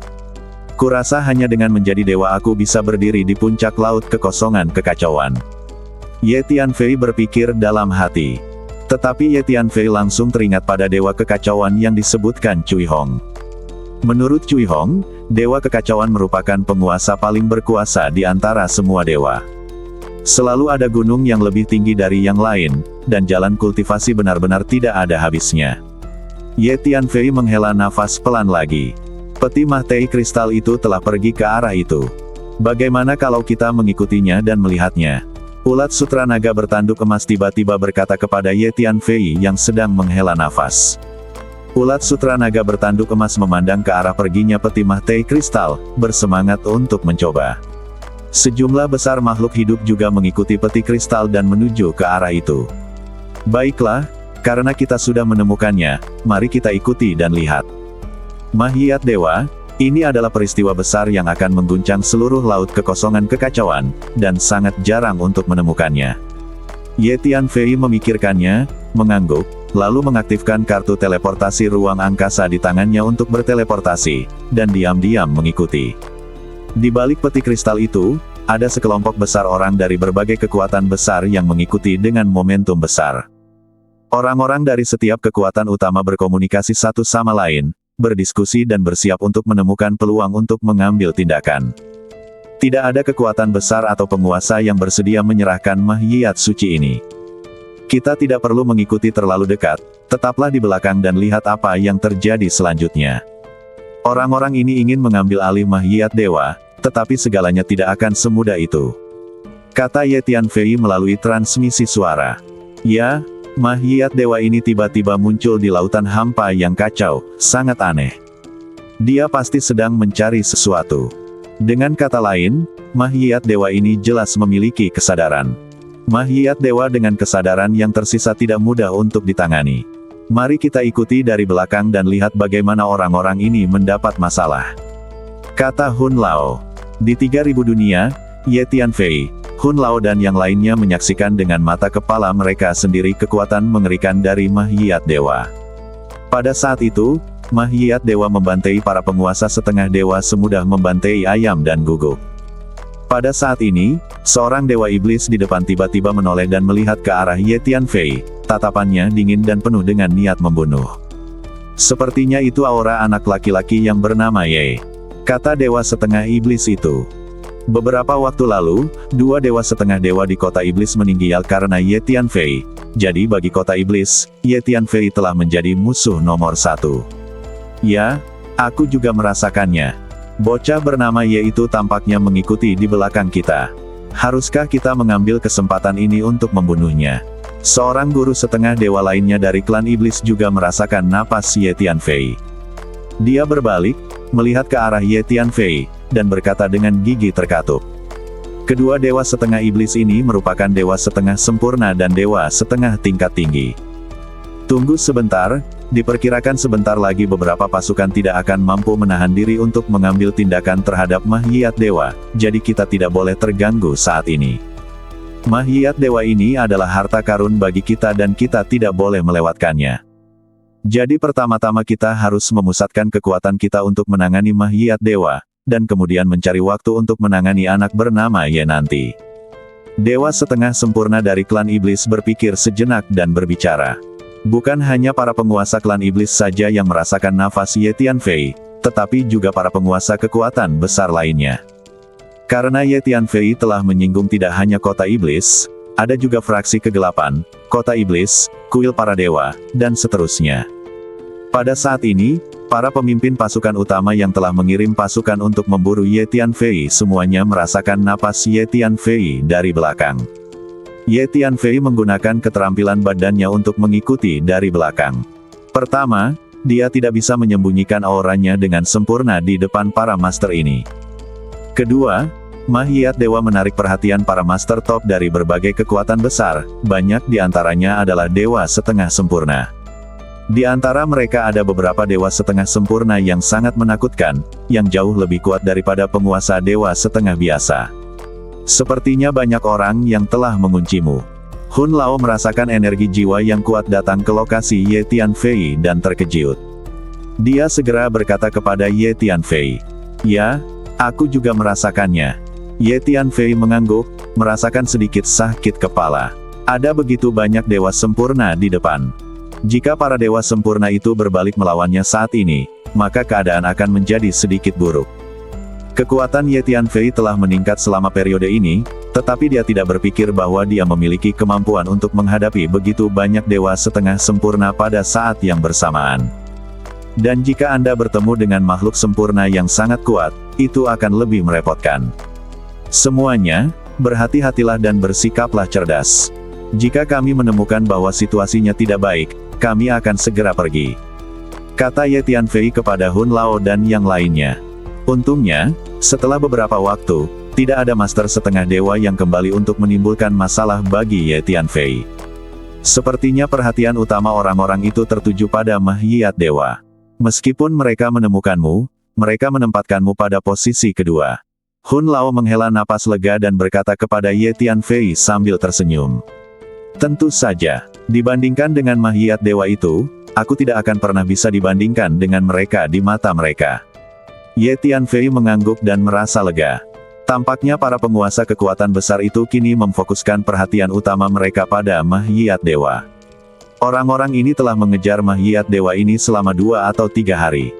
Kurasa hanya dengan menjadi dewa aku bisa berdiri di puncak laut kekosongan kekacauan. Ye Tianfei berpikir dalam hati. Tetapi Ye Tianfei langsung teringat pada dewa kekacauan yang disebutkan Cui Hong. Menurut Cui Hong, dewa kekacauan merupakan penguasa paling berkuasa di antara semua dewa. Selalu ada gunung yang lebih tinggi dari yang lain, dan jalan kultivasi benar-benar tidak ada habisnya. Ye Tianfei menghela nafas pelan lagi. Peti mah tei kristal itu telah pergi ke arah itu. Bagaimana kalau kita mengikutinya dan melihatnya? Ulat sutra naga bertanduk emas tiba-tiba berkata kepada Ye Tianfei yang sedang menghela nafas. Ulat sutra naga bertanduk emas memandang ke arah perginya peti mah teh kristal, bersemangat untuk mencoba. Sejumlah besar makhluk hidup juga mengikuti peti kristal dan menuju ke arah itu. Baiklah, karena kita sudah menemukannya, mari kita ikuti dan lihat. Mahiyat Dewa, ini adalah peristiwa besar yang akan mengguncang seluruh laut kekosongan kekacauan, dan sangat jarang untuk menemukannya. Ye Tianfei memikirkannya, mengangguk, lalu mengaktifkan kartu teleportasi ruang angkasa di tangannya untuk berteleportasi, dan diam-diam mengikuti. Di balik peti kristal itu, ada sekelompok besar orang dari berbagai kekuatan besar yang mengikuti dengan momentum besar. Orang-orang dari setiap kekuatan utama berkomunikasi satu sama lain, berdiskusi dan bersiap untuk menemukan peluang untuk mengambil tindakan. Tidak ada kekuatan besar atau penguasa yang bersedia menyerahkan mahiyat suci ini. Kita tidak perlu mengikuti terlalu dekat, tetaplah di belakang dan lihat apa yang terjadi selanjutnya. Orang-orang ini ingin mengambil alih mahiyat dewa, tetapi segalanya tidak akan semudah itu. Kata Ye Tianfei melalui transmisi suara. Ya, mahiyat dewa ini tiba-tiba muncul di lautan hampa yang kacau, sangat aneh. Dia pasti sedang mencari sesuatu. Dengan kata lain, mahiyat dewa ini jelas memiliki kesadaran. Mahiyat dewa dengan kesadaran yang tersisa tidak mudah untuk ditangani. Mari kita ikuti dari belakang dan lihat bagaimana orang-orang ini mendapat masalah. Kata Hun Lao. Di 3000 dunia, Ye Tianfei, Hun Lao dan yang lainnya menyaksikan dengan mata kepala mereka sendiri kekuatan mengerikan dari mahiyat dewa. Pada saat itu, mahiyat dewa membantai para penguasa setengah dewa semudah membantai ayam dan guguk. Pada saat ini, seorang dewa iblis di depan tiba-tiba menoleh dan melihat ke arah Ye Tianfei, tatapannya dingin dan penuh dengan niat membunuh. Sepertinya itu aura anak laki-laki yang bernama Ye. Kata dewa setengah iblis itu. Beberapa waktu lalu, dua dewa setengah dewa di kota iblis meninggal karena Ye Tianfei. Jadi bagi kota iblis, Ye Tianfei telah menjadi musuh nomor 1. Ya, aku juga merasakannya. Bocah bernama Ye itu tampaknya mengikuti di belakang kita. Haruskah kita mengambil kesempatan ini untuk membunuhnya? Seorang guru setengah dewa lainnya dari klan iblis juga merasakan napas Ye Tianfei. Dia berbalik, melihat ke arah Ye Tianfei, dan berkata dengan gigi terkatup. Kedua dewa setengah iblis ini merupakan dewa setengah sempurna dan dewa setengah tingkat tinggi. Tunggu sebentar, diperkirakan sebentar lagi beberapa pasukan tidak akan mampu menahan diri untuk mengambil tindakan terhadap mahiyat dewa, jadi kita tidak boleh terganggu saat ini. Mahiyat dewa ini adalah harta karun bagi kita dan kita tidak boleh melewatkannya. Jadi pertama-tama kita harus memusatkan kekuatan kita untuk menangani mahiyat dewa, dan kemudian mencari waktu untuk menangani anak bernama Ye nanti. Dewa setengah sempurna dari klan iblis berpikir sejenak dan berbicara. Bukan hanya para penguasa klan iblis saja yang merasakan nafas Ye Tianfei, tetapi juga para penguasa kekuatan besar lainnya. Karena Ye Tianfei telah menyinggung tidak hanya kota iblis, ada juga fraksi kegelapan, kota iblis, kuil para dewa, dan seterusnya. Pada saat ini, para pemimpin pasukan utama yang telah mengirim pasukan untuk memburu Ye Tianfei semuanya merasakan napas Ye Tianfei dari belakang. Ye Tianfei menggunakan keterampilan badannya untuk mengikuti dari belakang. Pertama, dia tidak bisa menyembunyikan auranya dengan sempurna di depan para master ini. Kedua, mahiyat dewa menarik perhatian para master top dari berbagai kekuatan besar, banyak di antaranya adalah dewa setengah sempurna. Di antara mereka ada beberapa dewa setengah sempurna yang sangat menakutkan, yang jauh lebih kuat daripada penguasa dewa setengah biasa. Sepertinya banyak orang yang telah menguncimu. Hun Lao merasakan energi jiwa yang kuat datang ke lokasi Ye Tianfei dan terkejut. Dia segera berkata kepada Ye Tianfei, "Ya, aku juga merasakannya." Ye Tianfei mengangguk, merasakan sedikit sakit kepala. Ada begitu banyak dewa sempurna di depan. Jika para dewa sempurna itu berbalik melawannya saat ini, maka keadaan akan menjadi sedikit buruk. Kekuatan Ye Tianfei telah meningkat selama periode ini, tetapi dia tidak berpikir bahwa dia memiliki kemampuan untuk menghadapi begitu banyak dewa setengah sempurna pada saat yang bersamaan. Dan jika Anda bertemu dengan makhluk sempurna yang sangat kuat, itu akan lebih merepotkan. Semuanya, berhati-hatilah dan bersikaplah cerdas. Jika kami menemukan bahwa situasinya tidak baik, kami akan segera pergi. Kata Ye Tianfei kepada Hun Lao dan yang lainnya. Untungnya, setelah beberapa waktu, tidak ada master setengah dewa yang kembali untuk menimbulkan masalah bagi Ye Tianfei. Sepertinya perhatian utama orang-orang itu tertuju pada Mahiyat Dewa. Meskipun mereka menemukanmu, mereka menempatkanmu pada posisi kedua. Hun Lao menghela napas lega dan berkata kepada Ye Tianfei sambil tersenyum. Tentu saja, dibandingkan dengan Mahiyat Dewa itu, aku tidak akan pernah bisa dibandingkan dengan mereka di mata mereka. Ye Tianfei mengangguk dan merasa lega. Tampaknya para penguasa kekuatan besar itu kini memfokuskan perhatian utama mereka pada Mahiyat Dewa. Orang-orang ini telah mengejar Mahiyat Dewa ini selama 2 atau 3 hari.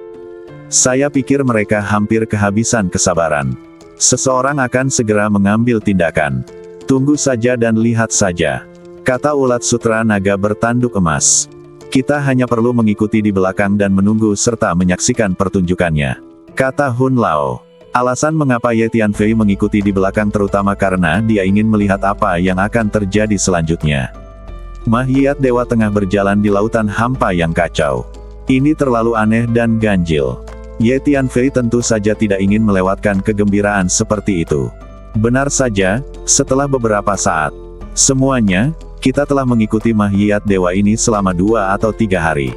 Saya pikir mereka hampir kehabisan kesabaran. Seseorang akan segera mengambil tindakan. Tunggu saja dan lihat saja. Kata ulat sutra naga bertanduk emas. Kita hanya perlu mengikuti di belakang dan menunggu serta menyaksikan pertunjukannya. Kata Hun Lao. Alasan mengapa Ye Tianfei mengikuti di belakang terutama karena dia ingin melihat apa yang akan terjadi selanjutnya. Mahiyat Dewa tengah berjalan di lautan hampa yang kacau. Ini terlalu aneh dan ganjil. Ye Tianfei tentu saja tidak ingin melewatkan kegembiraan seperti itu. Benar saja, setelah beberapa saat, semuanya, kita telah mengikuti Mahiyat Dewa ini selama 2 atau 3 hari.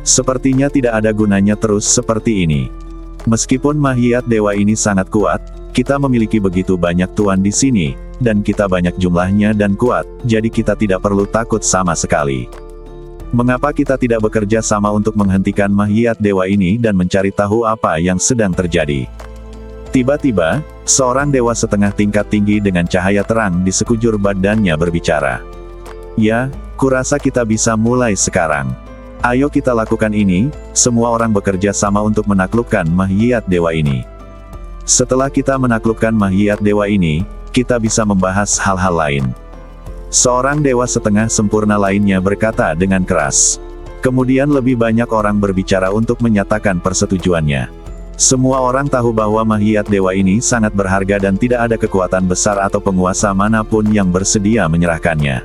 Sepertinya tidak ada gunanya terus seperti ini. Meskipun Mahiyat Dewa ini sangat kuat, kita memiliki begitu banyak tuan di sini, dan kita banyak jumlahnya dan kuat, jadi kita tidak perlu takut sama sekali. Mengapa kita tidak bekerja sama untuk menghentikan Mahiyat Dewa ini dan mencari tahu apa yang sedang terjadi? Tiba-tiba, seorang dewa setengah tingkat tinggi dengan cahaya terang di sekujur badannya berbicara. Ya, kurasa kita bisa mulai sekarang. Ayo kita lakukan ini, semua orang bekerja sama untuk menaklukkan Mahiyat Dewa ini. Setelah kita menaklukkan Mahiyat Dewa ini, kita bisa membahas hal-hal lain. Seorang dewa setengah sempurna lainnya berkata dengan keras. Kemudian lebih banyak orang berbicara untuk menyatakan persetujuannya. Semua orang tahu bahwa Mahiyat Dewa ini sangat berharga dan tidak ada kekuatan besar atau penguasa manapun yang bersedia menyerahkannya.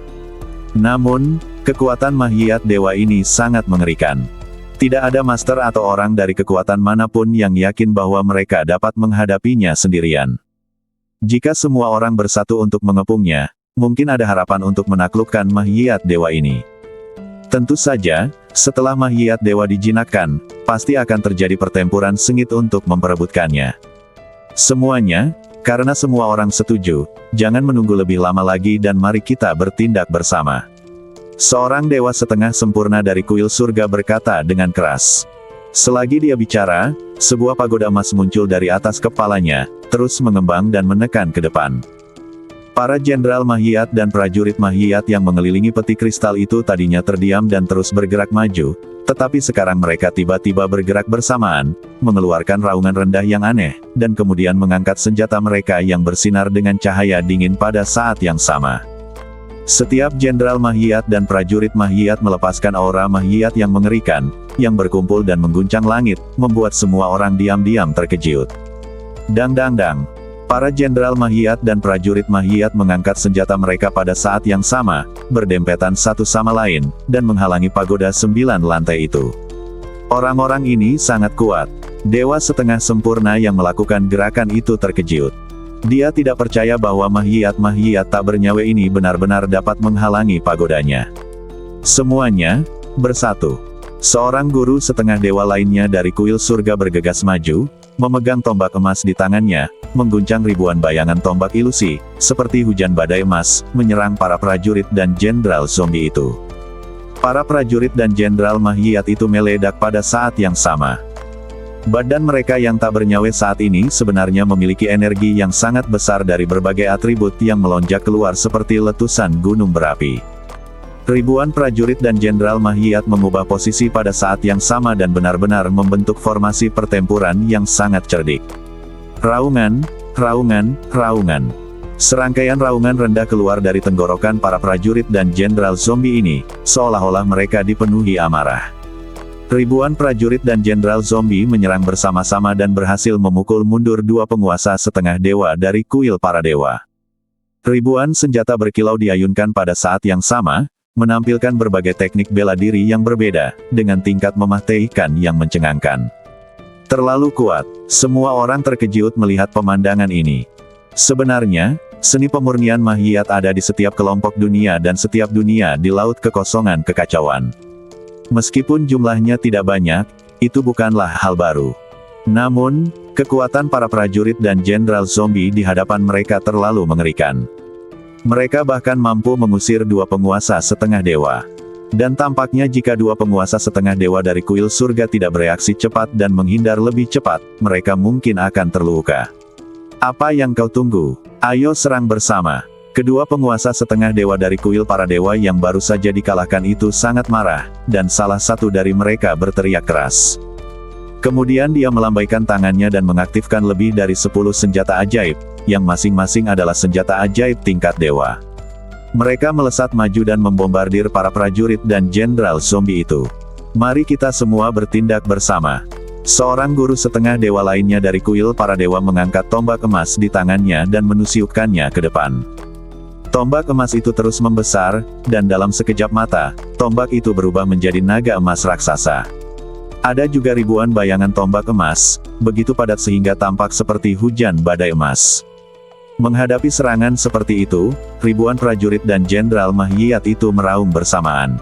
Namun, kekuatan Mahiyat Dewa ini sangat mengerikan. Tidak ada master atau orang dari kekuatan manapun yang yakin bahwa mereka dapat menghadapinya sendirian. Jika semua orang bersatu untuk mengepungnya, mungkin ada harapan untuk menaklukkan Mahiyat Dewa ini. Tentu saja, setelah Mahiyat Dewa dijinakkan, pasti akan terjadi pertempuran sengit untuk memperebutkannya. Semuanya, karena semua orang setuju, jangan menunggu lebih lama lagi dan mari kita bertindak bersama. Seorang dewa setengah sempurna dari kuil surga berkata dengan keras. Selagi dia bicara, sebuah pagoda emas muncul dari atas kepalanya, terus mengembang dan menekan ke depan. Para jenderal Mahiyat dan prajurit Mahiyat yang mengelilingi peti kristal itu tadinya terdiam dan terus bergerak maju, tetapi sekarang mereka tiba-tiba bergerak bersamaan, mengeluarkan raungan rendah yang aneh, dan kemudian mengangkat senjata mereka yang bersinar dengan cahaya dingin pada saat yang sama. Setiap jenderal Mahiyat dan prajurit Mahiyat melepaskan aura Mahiyat yang mengerikan, yang berkumpul dan mengguncang langit, membuat semua orang diam-diam terkejut. Dang dang dang. Para jenderal Mahiyat dan prajurit Mahiyat mengangkat senjata mereka pada saat yang sama, berdempetan satu sama lain, dan menghalangi pagoda 9 lantai itu. Orang-orang ini sangat kuat. Dewa setengah sempurna yang melakukan gerakan itu terkejut. Dia tidak percaya bahwa Mahiyat tak bernyawa ini benar-benar dapat menghalangi pagodanya. Semuanya bersatu. Seorang guru setengah dewa lainnya dari kuil surga bergegas maju, memegang tombak emas di tangannya, mengguncang ribuan bayangan tombak ilusi, seperti hujan badai emas, menyerang para prajurit dan jenderal zombie itu. Para prajurit dan jenderal Mahiyat itu meledak pada saat yang sama. Badan mereka yang tak bernyawa saat ini sebenarnya memiliki energi yang sangat besar dari berbagai atribut yang melonjak keluar seperti letusan gunung berapi. Ribuan prajurit dan jenderal Mahiyat mengubah posisi pada saat yang sama dan benar-benar membentuk formasi pertempuran yang sangat cerdik. Raungan, raungan, raungan. Serangkaian raungan rendah keluar dari tenggorokan para prajurit dan jenderal zombie ini, seolah-olah mereka dipenuhi amarah. Ribuan prajurit dan jenderal zombie menyerang bersama-sama dan berhasil memukul mundur dua penguasa setengah dewa dari kuil para dewa. Ribuan senjata berkilau diayunkan pada saat yang sama, menampilkan berbagai teknik bela diri yang berbeda, dengan tingkat mematikan yang mencengangkan. Terlalu kuat, semua orang terkejut melihat pemandangan ini. Sebenarnya, seni pemurnian Mahiyat ada di setiap kelompok dunia dan setiap dunia di laut kekosongan kekacauan. Meskipun jumlahnya tidak banyak, itu bukanlah hal baru. Namun, kekuatan para prajurit dan jenderal zombie di hadapan mereka terlalu mengerikan. Mereka bahkan mampu mengusir dua penguasa setengah dewa. Dan tampaknya jika dua penguasa setengah dewa dari kuil surga tidak bereaksi cepat dan menghindar lebih cepat, mereka mungkin akan terluka. Apa yang kau tunggu? Ayo serang bersama. Kedua penguasa setengah dewa dari kuil para dewa yang baru saja dikalahkan itu sangat marah, dan salah satu dari mereka berteriak keras. Kemudian dia melambaikan tangannya dan mengaktifkan lebih dari 10 senjata ajaib, yang masing-masing adalah senjata ajaib tingkat dewa. Mereka melesat maju dan membombardir para prajurit dan jenderal zombie itu. Mari kita semua bertindak bersama. Seorang guru setengah dewa lainnya dari kuil para dewa mengangkat tombak emas di tangannya dan menusukkannya ke depan. Tombak emas itu terus membesar, dan dalam sekejap mata, tombak itu berubah menjadi naga emas raksasa. Ada juga ribuan bayangan tombak emas, begitu padat sehingga tampak seperti hujan badai emas. Menghadapi serangan seperti itu, ribuan prajurit dan jenderal Mahiyat itu meraung bersamaan.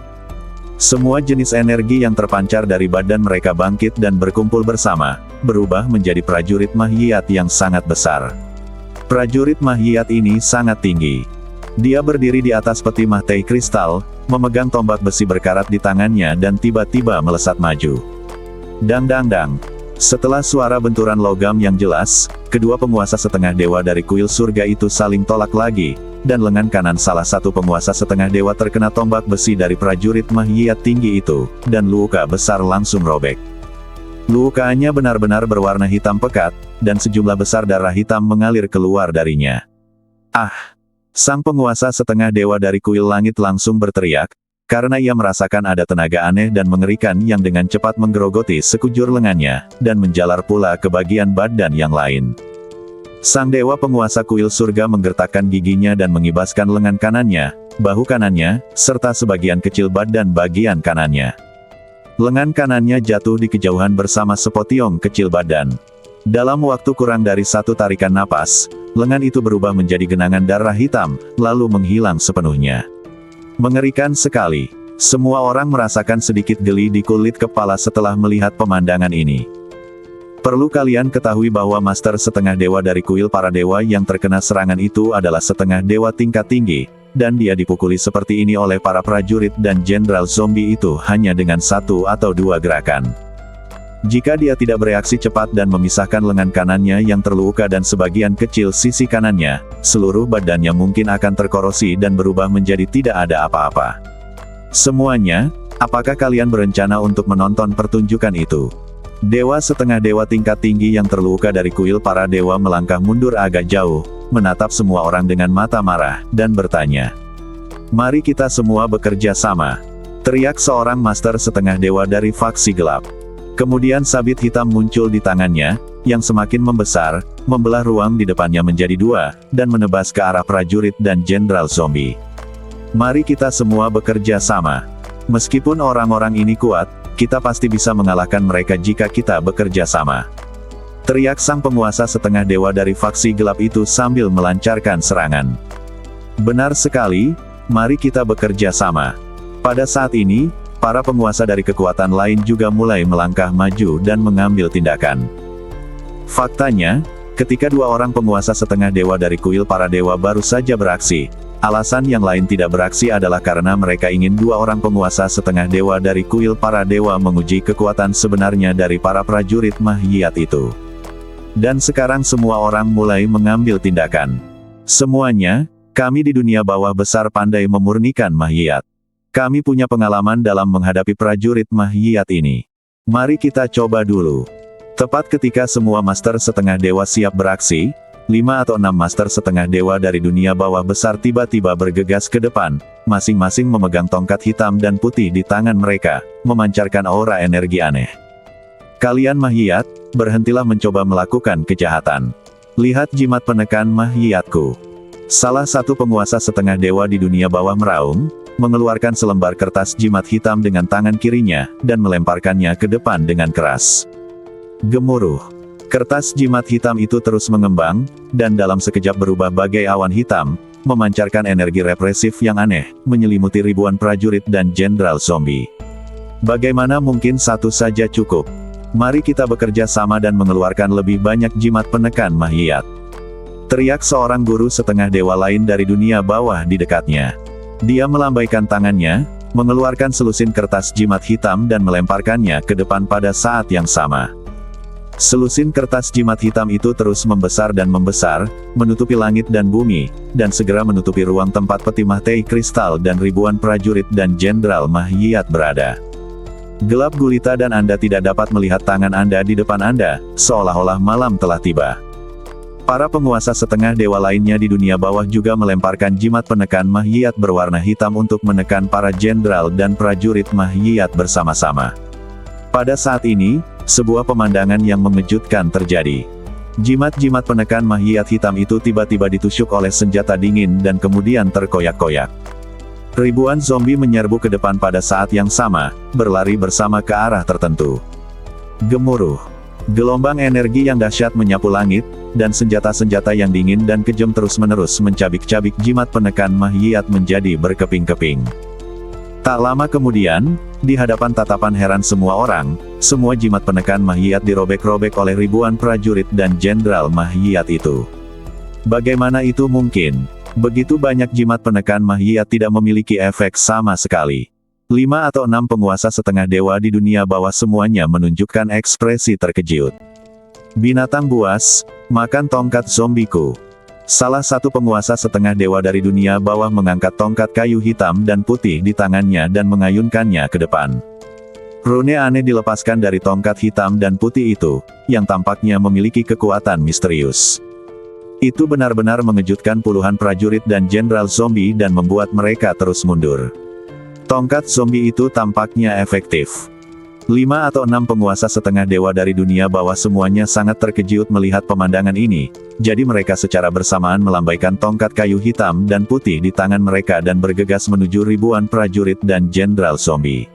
Semua jenis energi yang terpancar dari badan mereka bangkit dan berkumpul bersama, berubah menjadi prajurit Mahiyat yang sangat besar. Prajurit Mahiyat ini sangat tinggi. Dia berdiri di atas peti mahtai kristal, memegang tombak besi berkarat di tangannya dan tiba-tiba melesat maju. Dang dang dang. Setelah suara benturan logam yang jelas, kedua penguasa setengah dewa dari kuil surga itu saling tolak lagi, dan lengan kanan salah satu penguasa setengah dewa terkena tombak besi dari prajurit Mahiyat tinggi itu, dan luka besar langsung robek. Lukanya benar-benar berwarna hitam pekat, dan sejumlah besar darah hitam mengalir keluar darinya. Ah! Sang penguasa setengah dewa dari kuil langit langsung berteriak, karena ia merasakan ada tenaga aneh dan mengerikan yang dengan cepat menggerogoti sekujur lengannya, dan menjalar pula ke bagian badan yang lain. Sang dewa penguasa kuil surga menggertakkan giginya dan mengibaskan lengan kanannya, bahu kanannya, serta sebagian kecil badan bagian kanannya. Lengan kanannya jatuh di kejauhan bersama sepotiong kecil badan. Dalam waktu kurang dari satu tarikan napas, lengan itu berubah menjadi genangan darah hitam, lalu menghilang sepenuhnya. Mengerikan sekali. Semua orang merasakan sedikit geli di kulit kepala setelah melihat pemandangan ini. Perlu kalian ketahui bahwa master setengah dewa dari kuil para dewa yang terkena serangan itu adalah setengah dewa tingkat tinggi, dan dia dipukuli seperti ini oleh para prajurit dan jenderal zombie itu hanya dengan satu atau dua gerakan. Jika dia tidak bereaksi cepat dan memisahkan lengan kanannya yang terluka dan sebagian kecil sisi kanannya, seluruh badannya mungkin akan terkorosi dan berubah menjadi tidak ada apa-apa. Semuanya, apakah kalian berencana untuk menonton pertunjukan itu? Dewa setengah dewa tingkat tinggi yang terluka dari kuil para dewa melangkah mundur agak jauh, menatap semua orang dengan mata marah, dan bertanya. Mari kita semua bekerja sama. Teriak seorang master setengah dewa dari faksi gelap. Kemudian sabit hitam muncul di tangannya, yang semakin membesar, membelah ruang di depannya menjadi dua, dan menebas ke arah prajurit dan jenderal zombie. Mari kita semua bekerja sama. Meskipun orang-orang ini kuat, kita pasti bisa mengalahkan mereka jika kita bekerja sama. Teriak sang penguasa setengah dewa dari faksi gelap itu sambil melancarkan serangan. Benar sekali, mari kita bekerja sama. Pada saat ini, para penguasa dari kekuatan lain juga mulai melangkah maju dan mengambil tindakan. Faktanya, ketika dua orang penguasa setengah dewa dari kuil para dewa baru saja beraksi, alasan yang lain tidak beraksi adalah karena mereka ingin dua orang penguasa setengah dewa dari kuil para dewa menguji kekuatan sebenarnya dari para prajurit Mahiyat itu. Dan sekarang semua orang mulai mengambil tindakan. Semuanya, kami di dunia bawah besar pandai memurnikan Mahiyat. Kami punya pengalaman dalam menghadapi prajurit Mahiyat ini. Mari kita coba dulu. Tepat ketika semua master setengah dewa siap beraksi, 5 atau 6 master setengah dewa dari dunia bawah besar tiba-tiba bergegas ke depan, masing-masing memegang tongkat hitam dan putih di tangan mereka, memancarkan aura energi aneh. Kalian Mahiyat, berhentilah mencoba melakukan kejahatan. Lihat jimat penekan Mahiyatku. Salah satu penguasa setengah dewa di dunia bawah meraung, mengeluarkan selembar kertas jimat hitam dengan tangan kirinya, dan melemparkannya ke depan dengan keras. Gemuruh. Kertas jimat hitam itu terus mengembang, dan dalam sekejap berubah bagai awan hitam, memancarkan energi represif yang aneh, menyelimuti ribuan prajurit dan jenderal zombie. Bagaimana mungkin satu saja cukup? Mari kita bekerja sama dan mengeluarkan lebih banyak jimat penekan Mahiyat. Teriak seorang guru setengah dewa lain dari dunia bawah di dekatnya. Dia melambaikan tangannya, mengeluarkan selusin kertas jimat hitam dan melemparkannya ke depan pada saat yang sama. Selusin kertas jimat hitam itu terus membesar dan membesar, menutupi langit dan bumi, dan segera menutupi ruang tempat peti Mahtei kristal dan ribuan prajurit dan jenderal Mahiyat berada. Gelap gulita dan Anda tidak dapat melihat tangan Anda di depan Anda, seolah-olah malam telah tiba. Para penguasa setengah dewa lainnya di dunia bawah juga melemparkan jimat penekan Mahiyat berwarna hitam untuk menekan para jenderal dan prajurit Mahiyat bersama-sama. Pada saat ini, sebuah pemandangan yang mengejutkan terjadi. Jimat-jimat penekan Mahiyat hitam itu tiba-tiba ditusuk oleh senjata dingin dan kemudian terkoyak-koyak. Ribuan zombie menyerbu ke depan pada saat yang sama, berlari bersama ke arah tertentu. Gemuruh. Gelombang energi yang dahsyat menyapu langit, dan senjata-senjata yang dingin dan kejam terus-menerus mencabik-cabik jimat penekan Mahiyat menjadi berkeping-keping. Tak lama kemudian, di hadapan tatapan heran semua orang, semua jimat penekan Mahiyat dirobek-robek oleh ribuan prajurit dan jenderal Mahiyat itu. Bagaimana itu mungkin? Begitu banyak jimat penekan Mahiyat tidak memiliki efek sama sekali. 5 atau 6 penguasa setengah dewa di dunia bawah semuanya menunjukkan ekspresi terkejut. Binatang buas, makan tongkat zombiku. Salah satu penguasa setengah dewa dari dunia bawah mengangkat tongkat kayu hitam dan putih di tangannya dan mengayunkannya ke depan. Rune aneh dilepaskan dari tongkat hitam dan putih itu, yang tampaknya memiliki kekuatan misterius. Itu benar-benar mengejutkan puluhan prajurit dan jenderal zombie dan membuat mereka terus mundur. Tongkat zombie itu tampaknya efektif. 5 atau 6 penguasa setengah dewa dari dunia bawah semuanya sangat terkejut melihat pemandangan ini, jadi mereka secara bersamaan melambaikan tongkat kayu hitam dan putih di tangan mereka dan bergegas menuju ribuan prajurit dan jenderal zombie.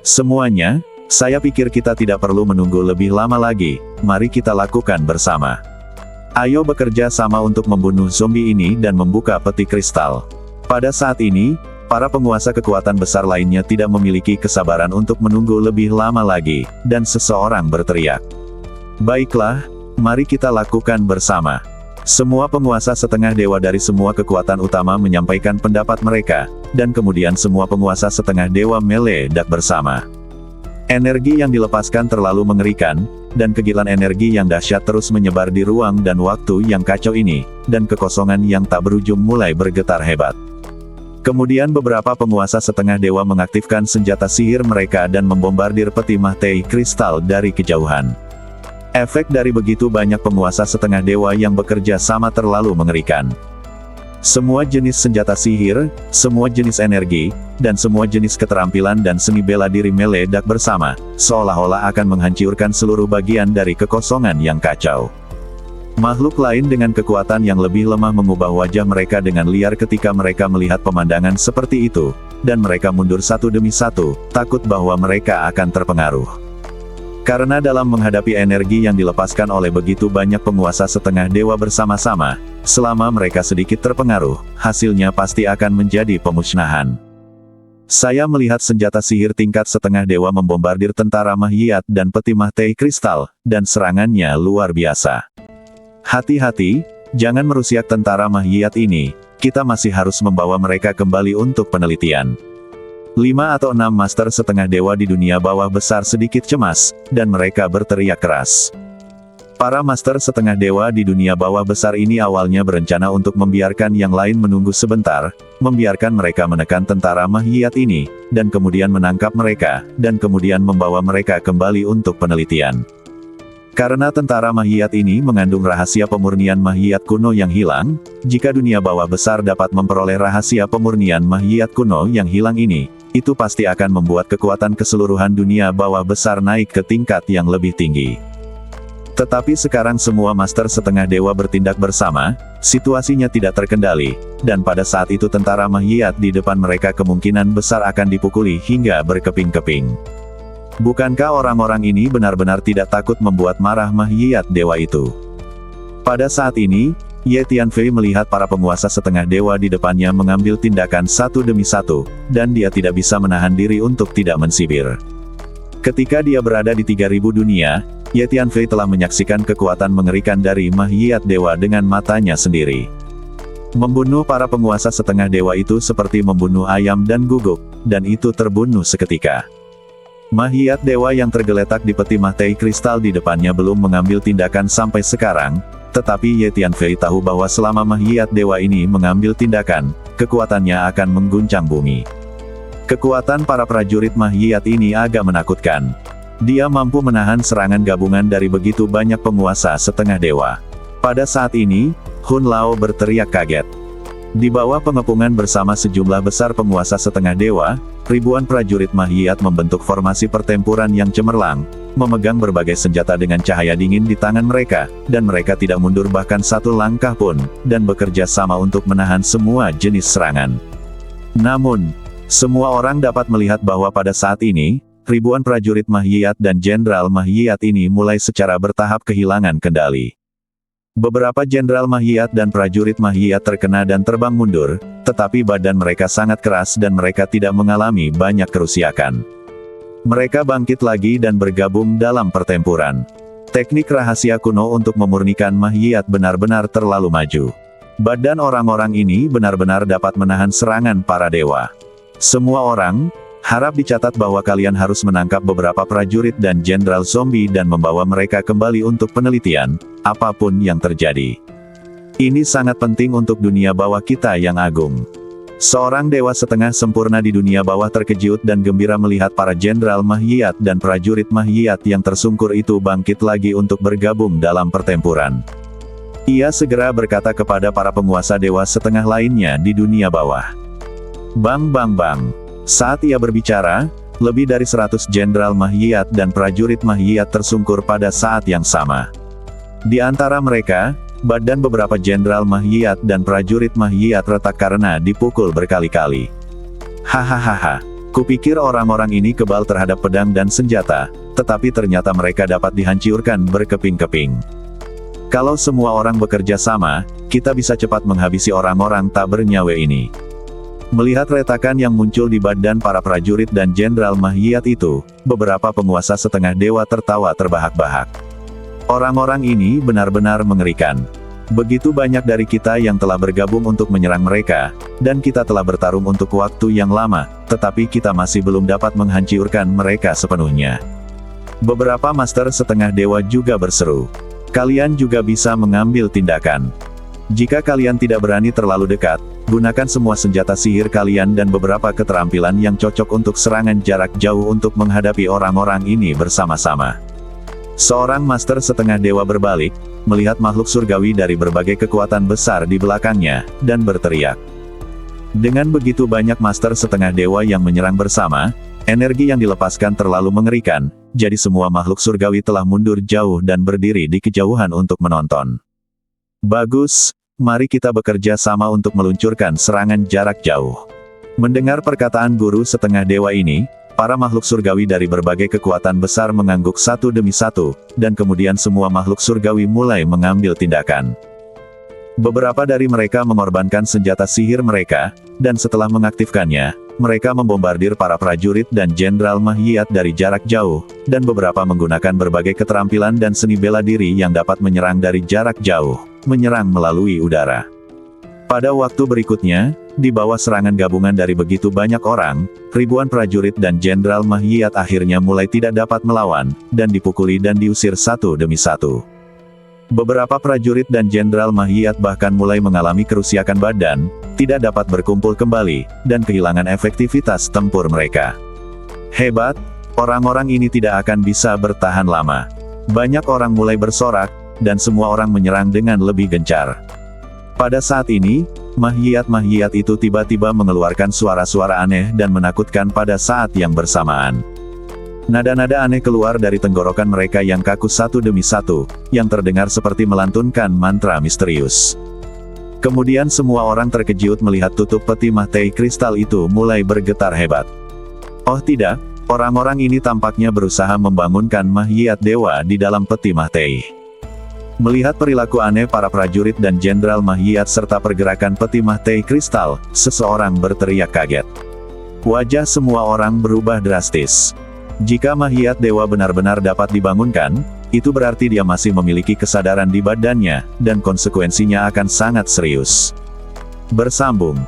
Semuanya, saya pikir kita tidak perlu menunggu lebih lama lagi, mari kita lakukan bersama. Ayo bekerja sama untuk membunuh zombie ini dan membuka peti kristal. Pada saat ini, para penguasa kekuatan besar lainnya tidak memiliki kesabaran untuk menunggu lebih lama lagi, dan seseorang berteriak. Baiklah, mari kita lakukan bersama. Semua penguasa setengah dewa dari semua kekuatan utama menyampaikan pendapat mereka, dan kemudian semua penguasa setengah dewa meledak bersama. Energi yang dilepaskan terlalu mengerikan, dan kegilaan energi yang dahsyat terus menyebar di ruang dan waktu yang kacau ini, dan kekosongan yang tak berujung mulai bergetar hebat. Kemudian beberapa penguasa setengah dewa mengaktifkan senjata sihir mereka dan membombardir peti Mahtei kristal dari kejauhan. Efek dari begitu banyak penguasa setengah dewa yang bekerja sama terlalu mengerikan. Semua jenis senjata sihir, semua jenis energi, dan semua jenis keterampilan dan seni bela diri meledak bersama, seolah-olah akan menghancurkan seluruh bagian dari kekosongan yang kacau. Makhluk lain dengan kekuatan yang lebih lemah mengubah wajah mereka dengan liar ketika mereka melihat pemandangan seperti itu, dan mereka mundur satu demi satu, takut bahwa mereka akan terpengaruh. Karena dalam menghadapi energi yang dilepaskan oleh begitu banyak penguasa setengah dewa bersama-sama, selama mereka sedikit terpengaruh, hasilnya pasti akan menjadi pemusnahan. Saya melihat senjata sihir tingkat setengah dewa membombardir tentara Mahiyat dan peti Mahtei kristal, dan serangannya luar biasa. Hati-hati, jangan merusiak tentara Mahiyat ini, kita masih harus membawa mereka kembali untuk penelitian. 5 atau 6 master setengah dewa di dunia bawah besar sedikit cemas, dan mereka berteriak keras. Para master setengah dewa di dunia bawah besar ini awalnya berencana untuk membiarkan yang lain menunggu sebentar, membiarkan mereka menekan tentara Mahiyat ini, dan kemudian menangkap mereka, dan kemudian membawa mereka kembali untuk penelitian. Karena tentara Mahiyat ini mengandung rahasia pemurnian Mahiyat kuno yang hilang, jika dunia bawah besar dapat memperoleh rahasia pemurnian Mahiyat kuno yang hilang ini, itu pasti akan membuat kekuatan keseluruhan dunia bawah besar naik ke tingkat yang lebih tinggi. Tetapi sekarang semua master setengah dewa bertindak bersama, situasinya tidak terkendali, dan pada saat itu tentara Mahiyat di depan mereka kemungkinan besar akan dipukuli hingga berkeping-keping. Bukankah orang-orang ini benar-benar tidak takut membuat marah Mahiyat dewa itu? Pada saat ini, Ye Tianfei melihat para penguasa setengah dewa di depannya mengambil tindakan satu demi satu, dan dia tidak bisa menahan diri untuk tidak mensibir. Ketika dia berada di 3000 dunia, Ye Tianfei telah menyaksikan kekuatan mengerikan dari Mahiyat dewa dengan matanya sendiri. Membunuh para penguasa setengah dewa itu seperti membunuh ayam dan guguk, dan itu terbunuh seketika. Mahiyat dewa yang tergeletak di peti mahtai kristal di depannya belum mengambil tindakan sampai sekarang, tetapi Ye Tianfei tahu bahwa selama Mahiyat dewa ini mengambil tindakan, kekuatannya akan mengguncang bumi. Kekuatan para prajurit Mahiyat ini agak menakutkan. Dia mampu menahan serangan gabungan dari begitu banyak penguasa setengah dewa. Pada saat ini, Hun Lao berteriak kaget. Di bawah pengepungan bersama sejumlah besar penguasa setengah dewa, ribuan prajurit Mahiyat membentuk formasi pertempuran yang cemerlang, memegang berbagai senjata dengan cahaya dingin di tangan mereka, dan mereka tidak mundur bahkan satu langkah pun, dan bekerja sama untuk menahan semua jenis serangan. Namun, semua orang dapat melihat bahwa pada saat ini, ribuan prajurit Mahiyat dan jenderal Mahiyat ini mulai secara bertahap kehilangan kendali. Beberapa jenderal Mahiyat dan prajurit Mahiyat terkena dan terbang mundur, tetapi badan mereka sangat keras dan mereka tidak mengalami banyak kerusakan. Mereka bangkit lagi dan bergabung dalam pertempuran. Teknik rahasia kuno untuk memurnikan Mahiyat benar-benar terlalu maju. Badan orang-orang ini benar-benar dapat menahan serangan para dewa. Semua orang, harap dicatat bahwa kalian harus menangkap beberapa prajurit dan jenderal zombie dan membawa mereka kembali untuk penelitian, apapun yang terjadi. Ini sangat penting untuk dunia bawah kita yang agung. Seorang dewa setengah sempurna di dunia bawah terkejut dan gembira melihat para jenderal Mahiyat dan prajurit Mahiyat yang tersungkur itu bangkit lagi untuk bergabung dalam pertempuran. Ia segera berkata kepada para penguasa dewa setengah lainnya di dunia bawah. Bang bang bang. Saat ia berbicara, lebih dari 100 jenderal Mahiyat dan prajurit Mahiyat tersungkur pada saat yang sama. Di antara mereka, badan beberapa jenderal Mahiyat dan prajurit Mahiyat retak karena dipukul berkali-kali. Hahaha, kupikir orang-orang ini kebal terhadap pedang dan senjata, tetapi ternyata mereka dapat dihancurkan berkeping-keping. Kalau semua orang bekerja sama, kita bisa cepat menghabisi orang-orang tak bernyawa ini. Melihat retakan yang muncul di badan para prajurit dan jenderal Mahiyat itu, beberapa penguasa setengah dewa tertawa terbahak-bahak. Orang-orang ini benar-benar mengerikan. Begitu banyak dari kita yang telah bergabung untuk menyerang mereka, dan kita telah bertarung untuk waktu yang lama, tetapi kita masih belum dapat menghancurkan mereka sepenuhnya. Beberapa master setengah dewa juga berseru. Kalian juga bisa mengambil tindakan. Jika kalian tidak berani terlalu dekat, gunakan semua senjata sihir kalian dan beberapa keterampilan yang cocok untuk serangan jarak jauh untuk menghadapi orang-orang ini bersama-sama. Seorang master setengah dewa berbalik, melihat makhluk surgawi dari berbagai kekuatan besar di belakangnya, dan berteriak. Dengan begitu banyak master setengah dewa yang menyerang bersama, energi yang dilepaskan terlalu mengerikan, jadi semua makhluk surgawi telah mundur jauh dan berdiri di kejauhan untuk menonton. Bagus, mari kita bekerja sama untuk meluncurkan serangan jarak jauh. Mendengar perkataan guru setengah dewa ini, para makhluk surgawi dari berbagai kekuatan besar mengangguk satu demi satu, dan kemudian semua makhluk surgawi mulai mengambil tindakan. Beberapa dari mereka mengorbankan senjata sihir mereka, dan setelah mengaktifkannya, mereka membombardir para prajurit dan jenderal Mahiyat dari jarak jauh, dan beberapa menggunakan berbagai keterampilan dan seni bela diri yang dapat menyerang dari jarak jauh, menyerang melalui udara. Pada waktu berikutnya, di bawah serangan gabungan dari begitu banyak orang, ribuan prajurit dan jenderal Mahiyat akhirnya mulai tidak dapat melawan, dan dipukuli dan diusir satu demi satu. Beberapa prajurit dan jenderal Mahiyat bahkan mulai mengalami kerusakan badan, tidak dapat berkumpul kembali, dan kehilangan efektivitas tempur mereka. Hebat, orang-orang ini tidak akan bisa bertahan lama. Banyak orang mulai bersorak, dan semua orang menyerang dengan lebih gencar. Pada saat ini, makhiyat-makhiyat itu tiba-tiba mengeluarkan suara-suara aneh dan menakutkan pada saat yang bersamaan. Nada-nada aneh keluar dari tenggorokan mereka yang kaku satu demi satu, yang terdengar seperti melantunkan mantra misterius. Kemudian semua orang terkejut melihat tutup peti mah teh kristal itu mulai bergetar hebat. Oh tidak, orang-orang ini tampaknya berusaha membangunkan makhiyat dewa di dalam peti mah teh. Melihat perilaku aneh para prajurit dan jenderal makhiyat serta pergerakan peti mah teh kristal, seseorang berteriak kaget. Wajah semua orang berubah drastis. Jika makhiyat dewa benar-benar dapat dibangunkan, itu berarti dia masih memiliki kesadaran di badannya, dan konsekuensinya akan sangat serius. Bersambung.